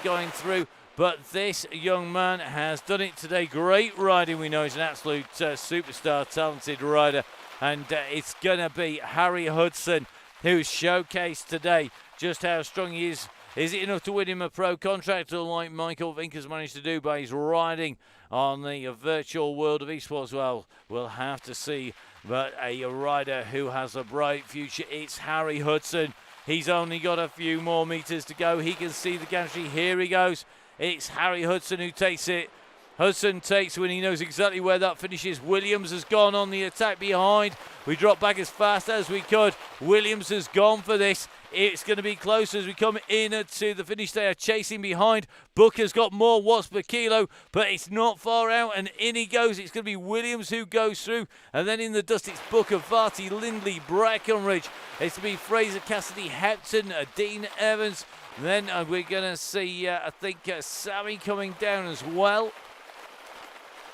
going through. But this young man has done it today. Great riding. We know he's an absolute superstar, talented rider. And it's going to be Harry Hudson who's showcased today just how strong he is. Is it enough to win him a pro contract like Michael Vink has managed to do by his riding on the virtual world of esports? Well, we'll have to see. But a rider who has a bright future, it's Harry Hudson. He's only got a few more meters to go. He can see the gantry. Here he goes. It's Harry Hudson who takes it. Hudson takes when he knows exactly where that finishes. Williams has gone on the attack behind. We drop back as fast as we could. Williams has gone for this. It's going to be close as we come in to the finish. They are chasing behind. Booker's got more watts per kilo, but it's not far out, and in he goes. It's going to be Williams who goes through, and then in the dust it's Booker, Varty, Lindley, Breckenridge. It's going to be Fraser, Cassidy, Hepton, Dean Evans. Then we're going to see, I think, Sammy coming down as well.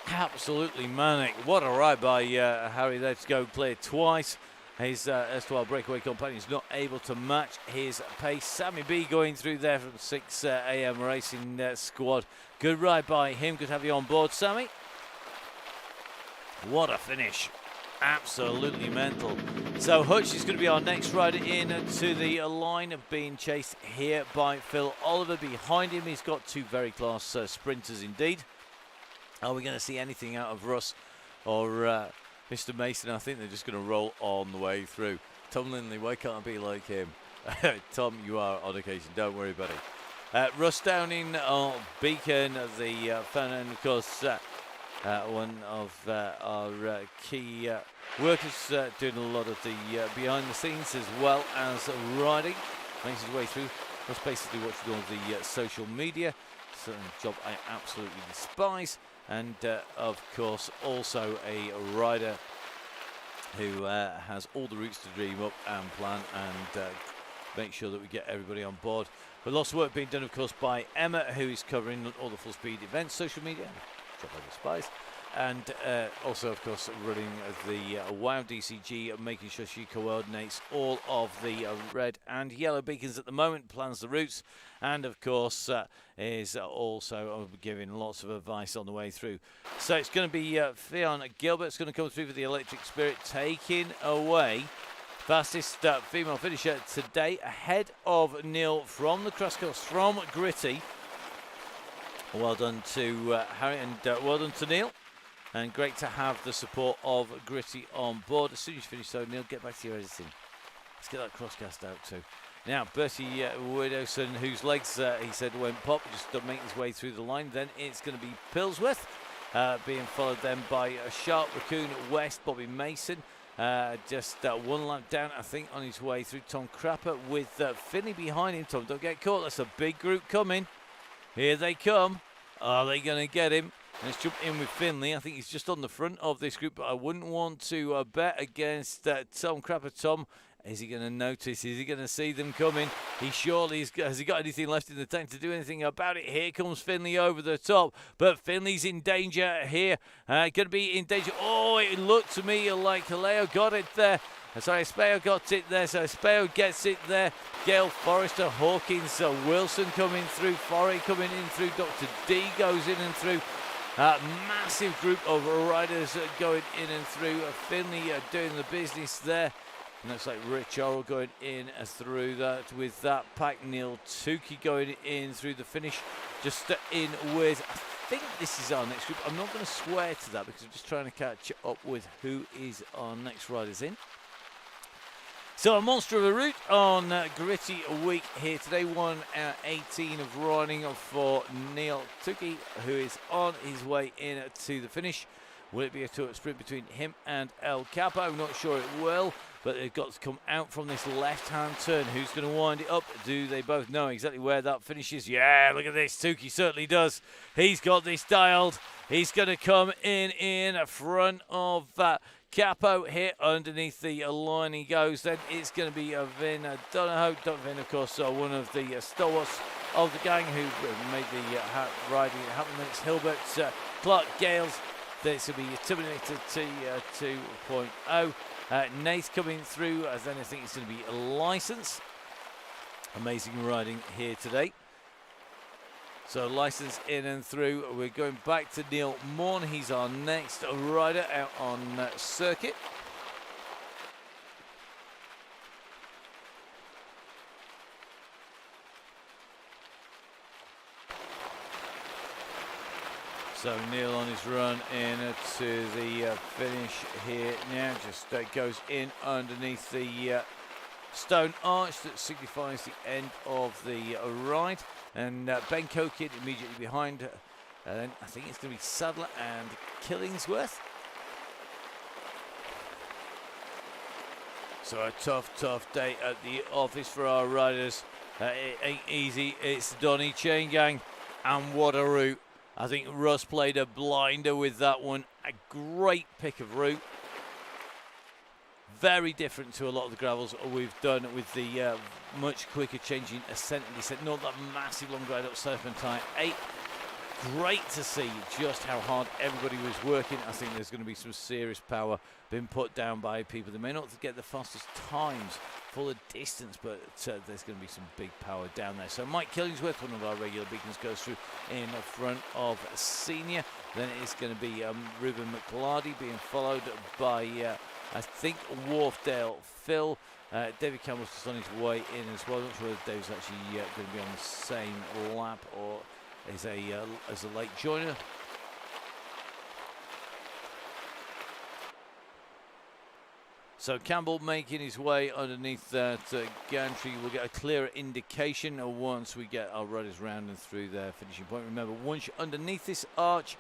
Absolutely manic. What a ride by Harry there to go clear twice. His S12 breakaway companion is not able to match his pace. Sammy B going through there from 6 a.m. Racing Squad. Good ride by him. Good to have you on board, Sammy. What a finish. Absolutely mental. So Hutch is going to be our next rider in to the line of being chased here by Phil Oliver. Behind him, he's got two very class sprinters indeed. Are we going to see anything out of Russ or Mr. Mason? I think they're just going to roll on the way through. Tom Lindley, why can't I be like him? Tom, you are on occasion. Don't worry, buddy. Russ down in Beacon, the fan, and of course, one of our key workers doing a lot of the behind the scenes as well as riding. Makes his way through. That's basically what you do on the social media. It's a job I absolutely despise. and of course also a rider who has all the routes to dream up and plan and make sure that we get everybody on board. But lots of work being done, of course, by Emma, who is covering all the full speed events, social media, job over spies, and also, of course, running the WOW DCG, making sure she coordinates all of the red and yellow beacons at the moment, plans the routes, and of course is also giving lots of advice on the way through. So it's going to be Fionn Gilbert's going to come through for the Electric Spirit, taking away fastest female finisher today, ahead of Neil from the cross course from Gritty. Well done to Harry, and well done to Neil. And great to have the support of Gritty on board. As soon as you finish, so Neil, get back to your editing. Let's get that crosscast out too. Now, Bertie Widowson, whose legs, he said, went pop, just make his way through the line. Then it's going to be Pillsworth, being followed then by Sharp Raccoon West, Bobby Mason. Just one lap down, I think, on his way through. Tom Crapper with Finley behind him. Tom, don't get caught. That's a big group coming. Here they come. Are they going to get him? Let's jump in with Finley. I think he's just on the front of this group, but I wouldn't want to bet against Tom Crapper. Tom, is he going to notice? Is he going to see them coming? He surely is. Has he got anything left in the tank to do anything about it? Here comes Finley over the top, but Finley's in danger here. Going to be in danger. Oh, it looked to me like Leo got it there. Sorry, Speo got it there, so Speo gets it there. Gail Forrester, Hawkins, Wilson coming through. Forey coming in through. Dr. D goes in and through. Massive group of riders going in and through. Finley doing the business there. And looks like Rich Orrell going in through that with that pack. Neil Tukey going in through the finish. Just in with, I think this is our next group. I'm not going to swear to that because I'm just trying to catch up with who is our next riders in. So a monster of a route on Gritty Week here today. 1:18 of riding for Neil Tukey, who is on his way in to the finish. Will it be a sprint between him and El Capo? I'm not sure it will, but they've got to come out from this left-hand turn. Who's going to wind it up? Do they both know exactly where that finishes? Yeah, look at this. Tukey certainly does. He's got this dialed. He's going to come in front of Capo here underneath the line he goes. Then it's going to be Vin Donahoe. Vin, of course, one of the stalwarts of the gang who made the riding happen. Then it's Hilbert, Clark Gales. This will be Terminator T2.0. Nath coming through. Then I think it's going to be a license. Amazing riding here today. So license in and through. We're going back to Neil Morn. He's our next rider out on circuit. So Neil on his run in to the finish here now. Just goes in underneath the stone arch that signifies the end of the ride. And Ben Kokid immediately behind. And I think it's going to be Sadler and Killingsworth. So a tough day at the office for our riders. It ain't easy. It's Donny Chaingang. And what a route. I think Russ played a blinder with that one. A great pick of route. Very different to a lot of the gravels we've done with the much quicker changing ascent and descent. Not that massive long ride up Serpentine 8. Great to see just how hard everybody was working. I think there's going to be some serious power being put down by people. They may not get the fastest times for the distance, but there's going to be some big power down there. So Mike Killingsworth, one of our regular beacons, goes through in front of Senior. Then it's going to be Ruben McLardy being followed by, I think, Wharfdale Phil. David Campbell's just on his way in as well. I'm not sure if Dave's actually going to be on the same lap or as a late joiner. So Campbell making his way underneath that gantry. We'll get a clearer indication once we get our riders round and through their finishing point. Remember, once you're underneath this arch,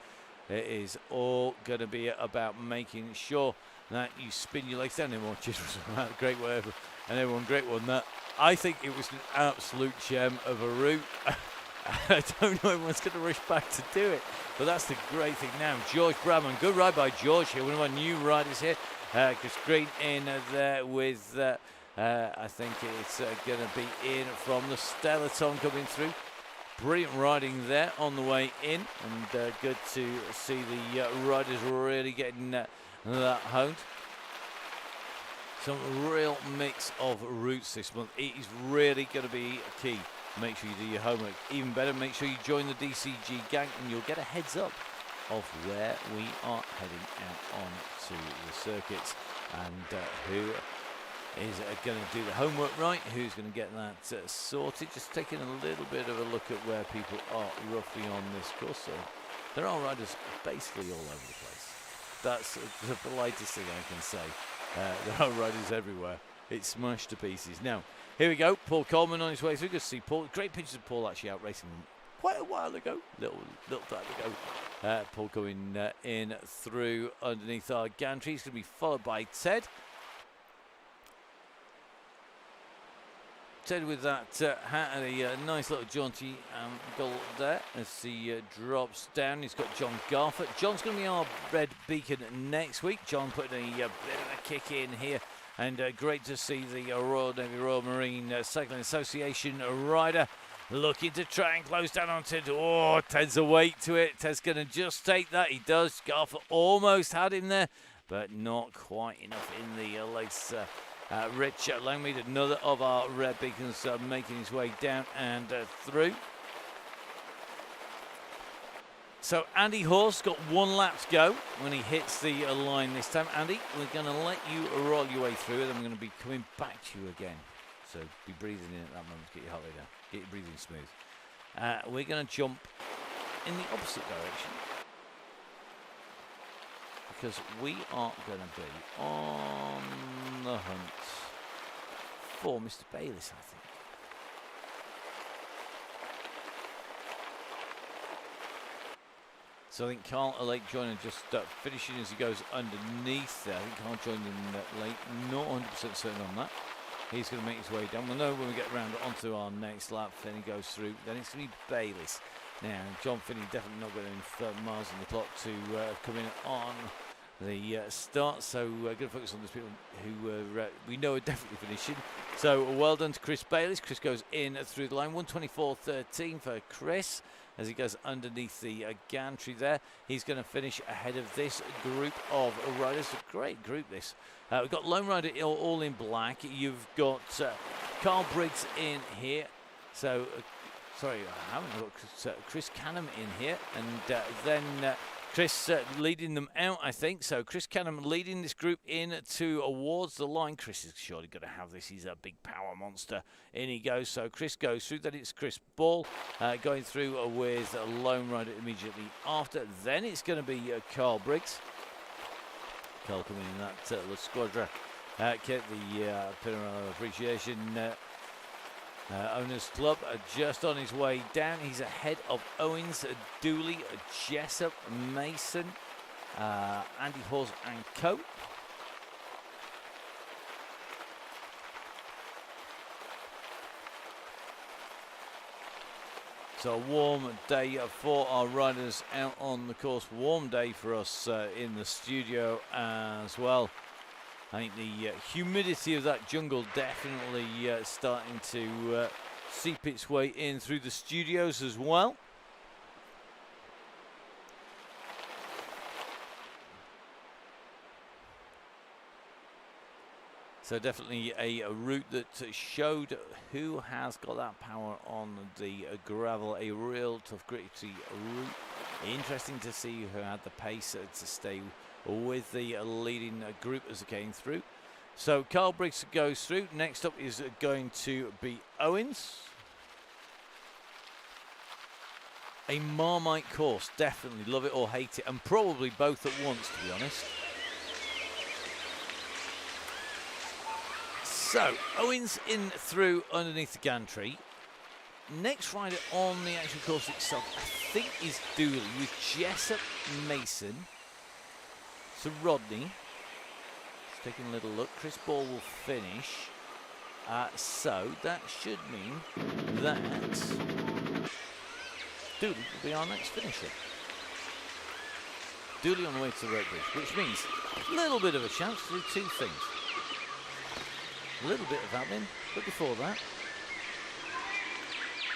it is all going to be about making sure that you spin your legs down. Everyone just was great whatever, and everyone great one. That I think it was an absolute gem of a route. I don't know if everyone's going to rush back to do it, but that's the great thing now. George Bradman, good ride by George here, one of our new riders here. Chris Green in there with, I think it's going to be in from the Stellaton coming through. Brilliant riding there on the way in, and good to see the riders really getting that honed. Some real mix of routes this month. It is really going to be key. Make sure you do your homework. Even better, make sure you join the DCG gang and you'll get a heads up of where we are heading out on to the circuits and who is going to do the homework right, who's going to get that sorted. Just taking a little bit of a look at where people are roughly on this course. So there are riders basically all over the place. That's the politest thing I can say. There are riders everywhere. It's smashed to pieces. Now, here we go. Paul Coleman on his way through. Good to see Paul. Great pictures of Paul actually out racing quite a while ago. Little time ago. Paul coming in through underneath our gantry. He's going to be followed by Ted. Ted with that hat and a nice little jaunty angle there as he drops down. He's got John Garford. John's going to be our red beacon next week. John putting a bit of a kick in here. And great to see the Royal Navy Royal Marine Cycling Association rider looking to try and close down on Ted. Oh, Ted's a weight to it. Ted's going to just take that. He does. Garford almost had him there, but not quite enough in the legs. Rich Langmead, another of our red beacons, making his way down and through. So Andy Horse got one lap to go when he hits the line this time. Andy, we're going to let you roll your way through it, and I'm going to be coming back to you again. So be breathing in at that moment to get your heart rate down, get your breathing smooth. We're going to jump in the opposite direction, because we are going to be on the hunt for Mr. Bayliss, I think. So I think Carl Lake joining, just finishing as he goes underneath there. I think Carl joined in late, not 100% certain on that. He's going to make his way down. We'll know when we get round onto our next lap. Then he goes through. Then it's going to be Bayliss. Now, John Finney definitely not going to miles on the clock to come in on the start. So going to focus on those people who we know are definitely finishing. So well done to Chris Bayliss. Chris goes in through the line. 1:24.13 for Chris as he goes underneath the gantry there. He's going to finish ahead of this group of riders. A great group this. We've got Lone Rider all in black. You've got Carl Briggs in here. So, sorry, I haven't got Chris Canham in here. And then Chris leading them out, I think. So Chris Canham leading this group in towards the line. Chris is surely going to have this. He's a big power monster. In he goes. So Chris goes through. Then it's Chris Ball going through with Lone Rider immediately after. Then it's going to be Carl Briggs. Carl coming in that La Squadra kit, the Pinarello Appreciation Owners Club, just on his way down. He's ahead of Owens, Dooley, Jessup, Mason, Andy Hawes and Co. So a warm day for our riders out on the course. Warm day for us in the studio as well. I think the humidity of that jungle definitely starting to seep its way in through the studios as well. So definitely a route that showed who has got that power on the gravel. A real tough, gritty route. Interesting to see who had the pace to stay with the leading group as it came through. So Carl Briggs goes through. Next up is going to be Owens. A Marmite course, definitely love it or hate it, and probably both at once, to be honest. So Owens in through underneath the gantry. Next rider on the actual course itself, I think, is Dooley with Jessup, Mason. So Rodney, just taking a little look. Chris Ball will finish. So that should mean that Dooley will be our next finisher. Dooley on the way to the rope bridge, which means a little bit of a chance to do two things. A little bit of admin, but before that,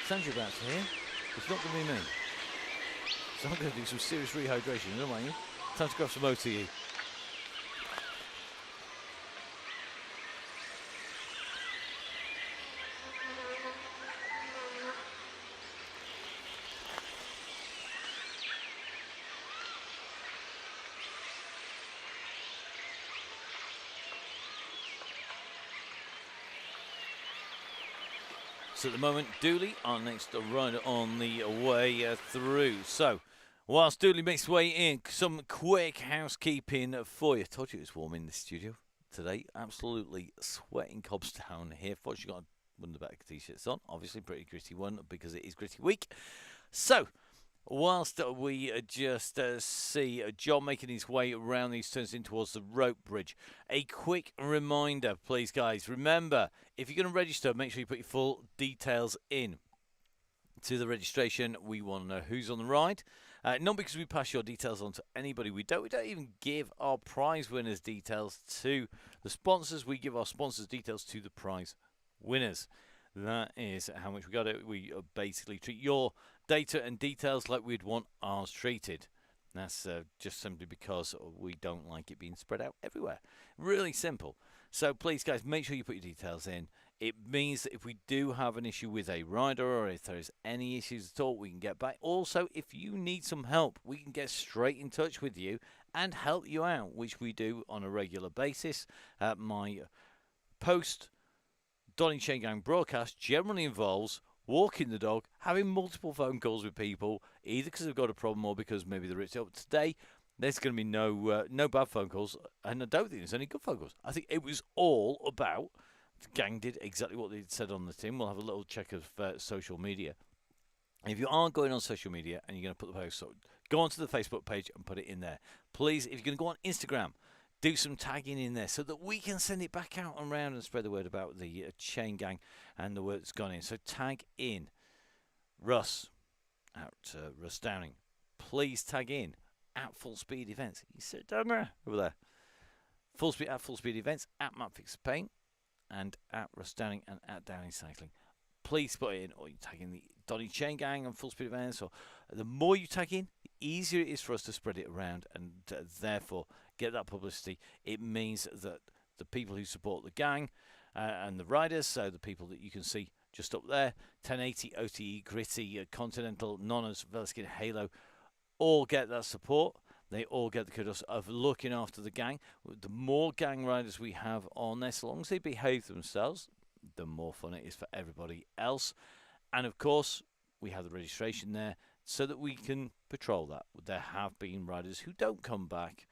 Sandra about to hear, it's not going to be me. So I'm going to do some serious rehydration, don't mind you? Time to grab some OTE. So at the moment, Dooley, our next rider on the way through. So, whilst Dooley makes his way in, some quick housekeeping for you. I told you it was warm in the studio today. Absolutely sweating cobs down here. Fortunately, got one of the better t-shirts on. Obviously, pretty gritty one because it is gritty week. So, whilst we just see John making his way around these turns in towards the rope bridge, a quick reminder, please, guys. Remember, if you're going to register, make sure you put your full details in to the registration. We want to know who's on the ride. Not because we pass your details on to anybody. We don't even give our prize winners' details to the sponsors. We give our sponsors' details to the prize winners. That is how much we got it. We basically treat your data and details like we'd want ours treated. That's just simply because we don't like it being spread out everywhere. Really simple. So please, guys, make sure you put your details in. It means that if we do have an issue with a rider or if there is any issues at all, we can get back. Also, if you need some help, we can get straight in touch with you and help you out, which we do on a regular basis. My post Donny Chaingang broadcast generally involves walking the dog, having multiple phone calls with people, either because they've got a problem or because maybe they're rich up. Today, there's going to be no bad phone calls, and I don't think there's any good phone calls. I think it was all about the gang did exactly what they said on the tin. We'll have a little check of social media. If you aren't going on social media and you're going to put the post, so go onto the Facebook page and put it in there. Please, if you're going to go on Instagram, do some tagging in there so that we can send it back out and around and spread the word about the chain gang and the word that's gone in. So tag in Russ, Russ Downing. Please tag in at Full Speed Events. You sit down there, over there. Full Speed Events, at Matt Fix Paint, and at Russ Downing and at Downing Cycling. Please put it in, or you tag in the Donny Chaingang and Full Speed Events. Or the more you tag in, the easier it is for us to spread it around and therefore get that publicity. It means that the people who support the gang and the riders, so the people that you can see just up there, 1080, OTE, Gritty, Continental, Nonnas, Velaskin, Halo, all get that support. They all get the kudos of looking after the gang. The more gang riders we have on there, so long as they behave themselves, the more fun it is for everybody else. And of course, we have the registration there so that we can patrol that. There have been riders who don't come back,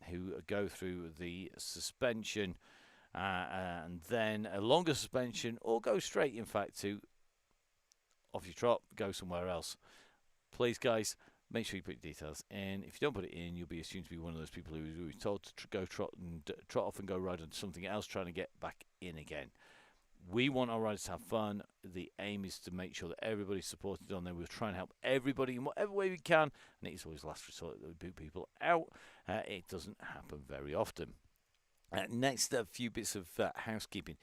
who go through the suspension and then a longer suspension, or go straight, in fact, to off your trot, go somewhere else. Please, guys, make sure you put your details in. If you don't put it in, you'll be assumed to be one of those people who is told to go trot off and go ride on something else, trying to get back in again. We want our riders to have fun. The aim is to make sure that everybody's supported on there. We'll try and help everybody in whatever way we can, and it's always last resort that we boot people out. It doesn't happen very often. Next, a few bits of housekeeping.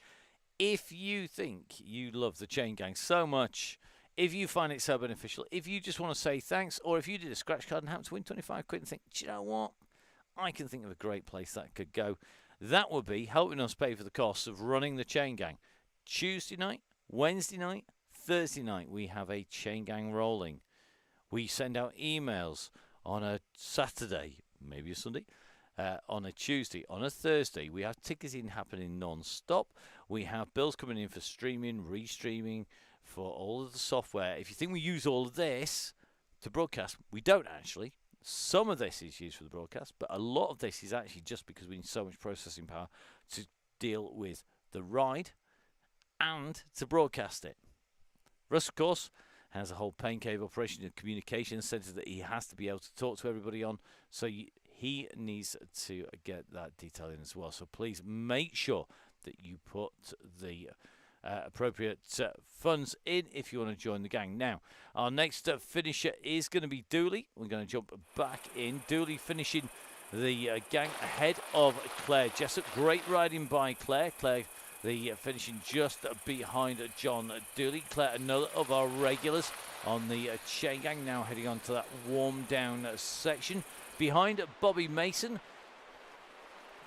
If you think you love the Chain Gang so much, if you find it so beneficial, if you just want to say thanks, or if you did a scratch card and happened to win 25 quid and think, do you know what? I can think of a great place that could go. That would be helping us pay for the costs of running the Chain Gang. Tuesday night, Wednesday night, Thursday night, we have a Chain Gang rolling. We send out emails on a Saturday, maybe a Sunday, on a Tuesday, on a Thursday. We have ticketing happening non-stop. We have bills coming in for streaming, restreaming, for all of the software. If you think we use all of this to broadcast, we don't actually. Some of this is used for the broadcast, but a lot of this is actually just because we need so much processing power to deal with the ride and to broadcast it. Russ, of course, has a whole pain cave operation and communication centre that he has to be able to talk to everybody on, so he needs to get that detail in as well. So please make sure that you put the appropriate funds in if you want to join the gang. Now, our next finisher is going to be Dooley. We're going to jump back in. Dooley finishing the gang ahead of Claire Jessup. Great riding by Claire. Claire, the finishing just behind John Dooley. Claire, another of our regulars on the Chaingang, now heading on to that warm down section. Behind Bobby Mason,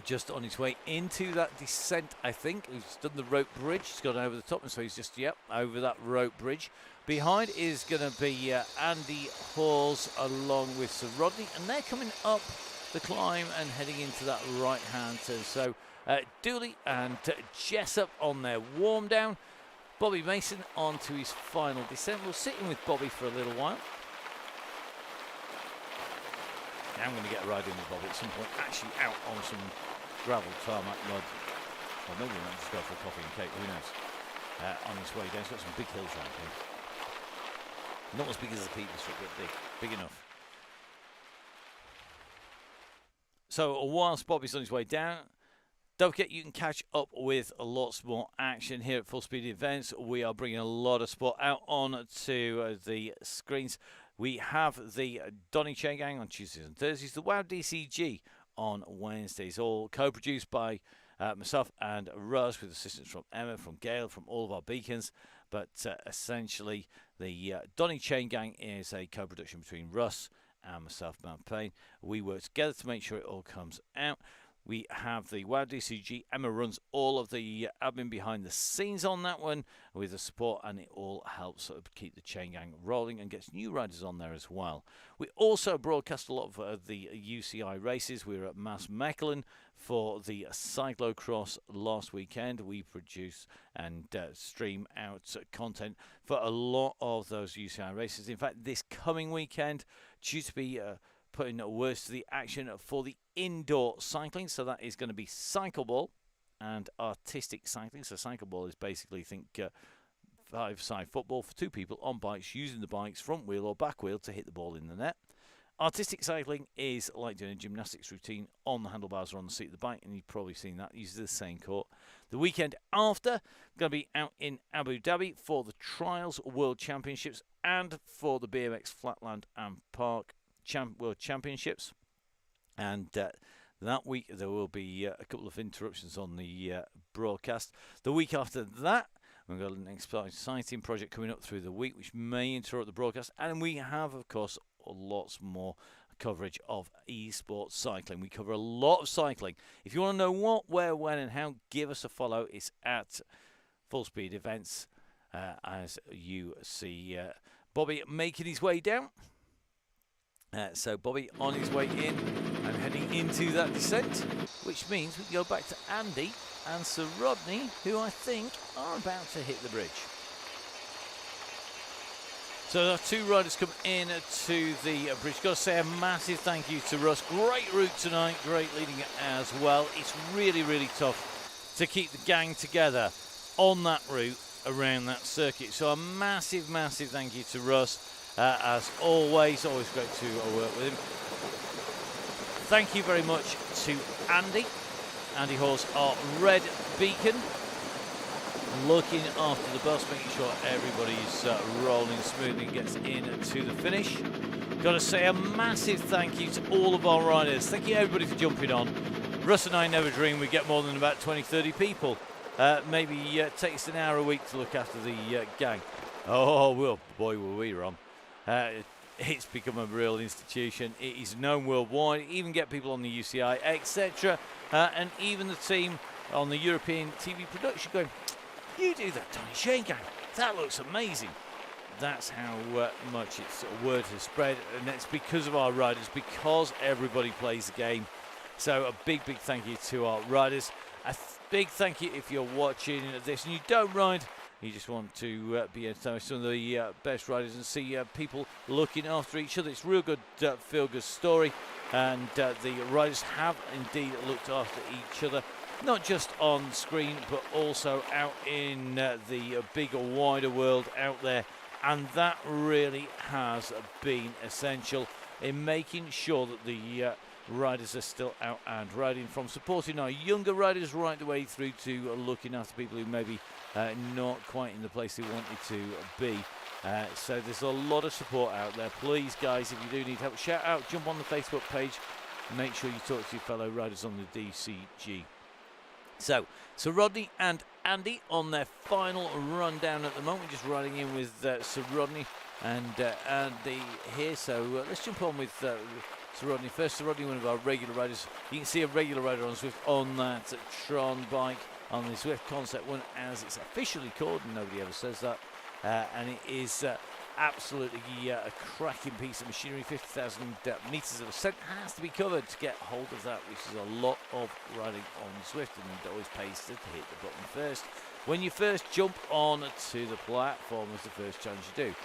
just on his way into that descent, I think. He's done the rope bridge. He's gone over the top, and so he's just, over that rope bridge. Behind is going to be Andy Halls along with Sir Rodney, and they're coming up the climb and heading into that right-hand turn. So Dooley and Jessup on their warm down. Bobby Mason on to his final descent. We'll sit in with Bobby for a little while. Now I'm going to get a ride in with Bobby at some point, actually out on some gravel, tarmac, mud. Or maybe we might just go for a coffee and cake, who knows. On his way down, he's got some big hills around here. Not as big as the Peak District, but big enough. So whilst Bobby's on his way down, don't forget you can catch up with lots more action here at Full Speed Events. We are bringing a lot of sport out on to the screens. We have the Donny Chaingang on Tuesdays and Thursdays, the WOW DCG on Wednesdays, all co-produced by myself and Russ, with assistance from Emma, from Gail, from all of our beacons. But essentially, the Donny Chaingang is a co-production between Russ and myself, Matt Payne. We work together to make sure it all comes out. We have the WOW DCG. Emma runs all of the admin behind the scenes on that one with the support, and it all helps sort of keep the Chaingang rolling and gets new riders on there as well. We also broadcast a lot of the UCI races. We were at Mass Mechelen for the cyclocross last weekend. We produce and stream out content for a lot of those UCI races. In fact, this coming weekend, due to be putting words to the action for the indoor cycling. So that is going to be cycleball and artistic cycling. So cycleball is basically, think, five-side football for two people on bikes, using the bike's front wheel or back wheel to hit the ball in the net. Artistic cycling is like doing a gymnastics routine on the handlebars or on the seat of the bike, and you've probably seen that. It uses the same court. The weekend after, going to be out in Abu Dhabi for the Trials World Championships and for the BMX Flatland and Park World Championships. And that week there will be a couple of interruptions on the broadcast. The week after that, we've got an exciting project coming up through the week which may interrupt the broadcast, and we have, of course, lots more coverage of esports cycling. We cover a lot of cycling. If you want to know what, where, when and how, give us a follow. It's at Full Speed Events. As you see Bobby making his way down. So Bobby on his way in and heading into that descent, which means we can go back to Andy and Sir Rodney, who I think are about to hit the bridge. So our two riders come in to the bridge. Got to say a massive thank you to Russ. Great route tonight, great leading it as well. It's really, really tough to keep the gang together on that route around that circuit. So a massive, massive thank you to Russ. As always great to work with him. Thank you very much to Andy. Andy Horse, our red beacon, looking after the bus, making sure everybody's rolling smoothly and gets into the finish. Got to say a massive thank you to all of our riders. Thank you everybody for jumping on. Russ and I never dreamed we'd get more than about 20-30 people. Maybe take us an hour a week to look after the gang. Oh, well, boy, were we wrong. It's become a real institution. It is known worldwide. Even get people on the UCI, etc. And even the team on the European TV production going, you do that, Donny Chaingang. That looks amazing. That's how much its word has spread, and it's because of our riders, because everybody plays the game. So a big, big thank you to our riders. A big thank you if you're watching this and you don't ride. You just want to be some of the best riders and see people looking after each other. It's a real good, feel-good story. And the riders have indeed looked after each other, not just on screen, but also out in the bigger, wider world out there. And that really has been essential in making sure that the riders are still out and riding, from supporting our younger riders right the way through to looking after people who maybe not quite in the place they wanted to be. So there's a lot of support out there. Please, guys, if you do need help, shout out, jump on the Facebook page. Make sure you talk to your fellow riders on the DCG. So Rodney and Andy on their final rundown at the moment, just riding in with Sir Rodney and Andy here. So let's jump on with Sir Rodney first. Sir Rodney, one of our regular riders. You can see a regular rider on Swift on that Tron bike, on the Swift Concept One, as it's officially called, and nobody ever says that. And it is absolutely a cracking piece of machinery. 50,000 metres of ascent has to be covered to get hold of that, which is a lot of riding on Swift, and it always pays to hit the button first when you first jump on to the platform, is the first challenge you do.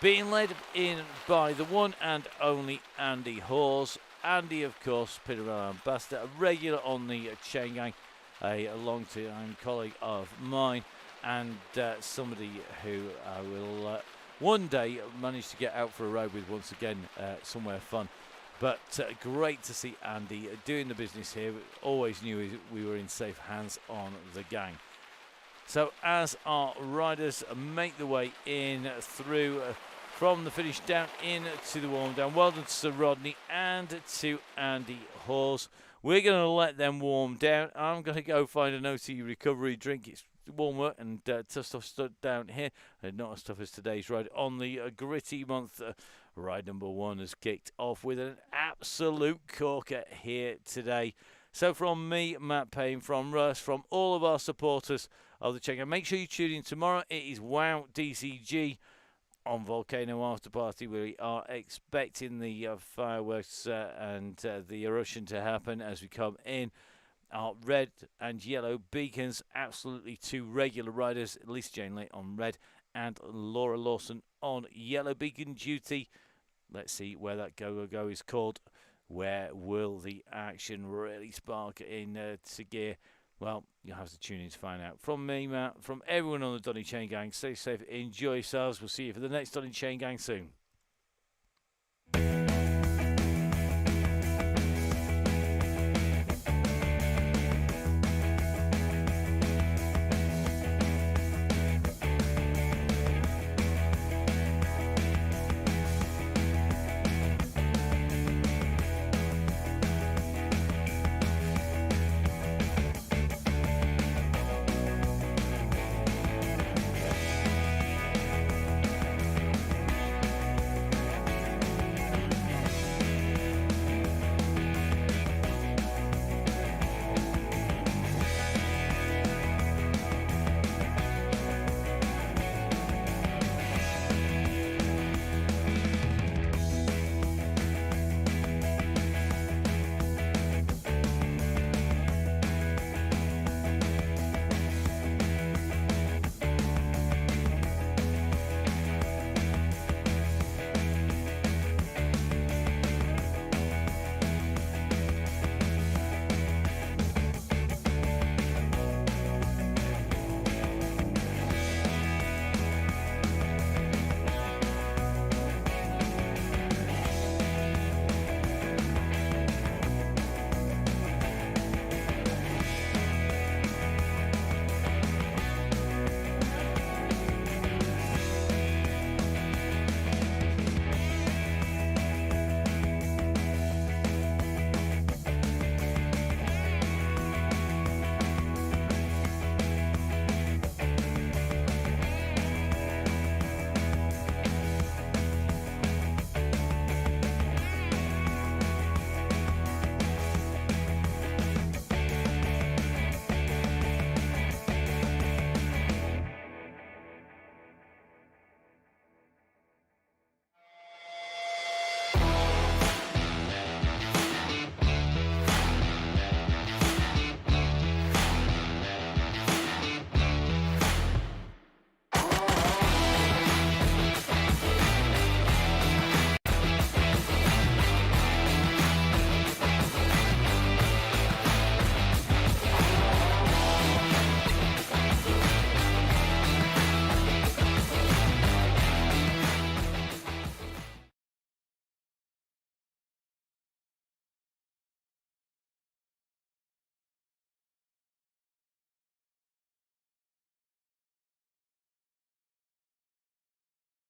Being led in by the one and only Andy Hawes. Andy, of course, Pinarello ambassador, a regular on the Chaingang, a long-time colleague of mine, and somebody who I will one day manage to get out for a ride with once again, somewhere fun. But great to see Andy doing the business here. We always knew we were in safe hands on the gang. So as our riders make the way in through from the finish down into the warm down, well done to Sir Rodney and to Andy Hawes. We're going to let them warm down. I'm going to go find an OT recovery drink. It's warmer and tough stuff stood down here, not as tough as today's ride on the gritty month. Ride number 1 has kicked off with an absolute corker here today. So from me, Matt Payne, from Russ, from all of our supporters of the Chaingang, make sure you tune in tomorrow. It is WOW DCG on Volcano After Party. We are expecting the fireworks and the eruption to happen as we come in. Our red and yellow beacons, absolutely 2 regular riders, Lisa Jane Lake on red and Laura Lawson on yellow beacon duty. Let's see where that go is called. Where will the action really spark into gear? Well, you'll have to tune in to find out. From me, Matt, from everyone on the Donny Chaingang, stay safe, enjoy yourselves. We'll see you for the next Donny Chaingang soon.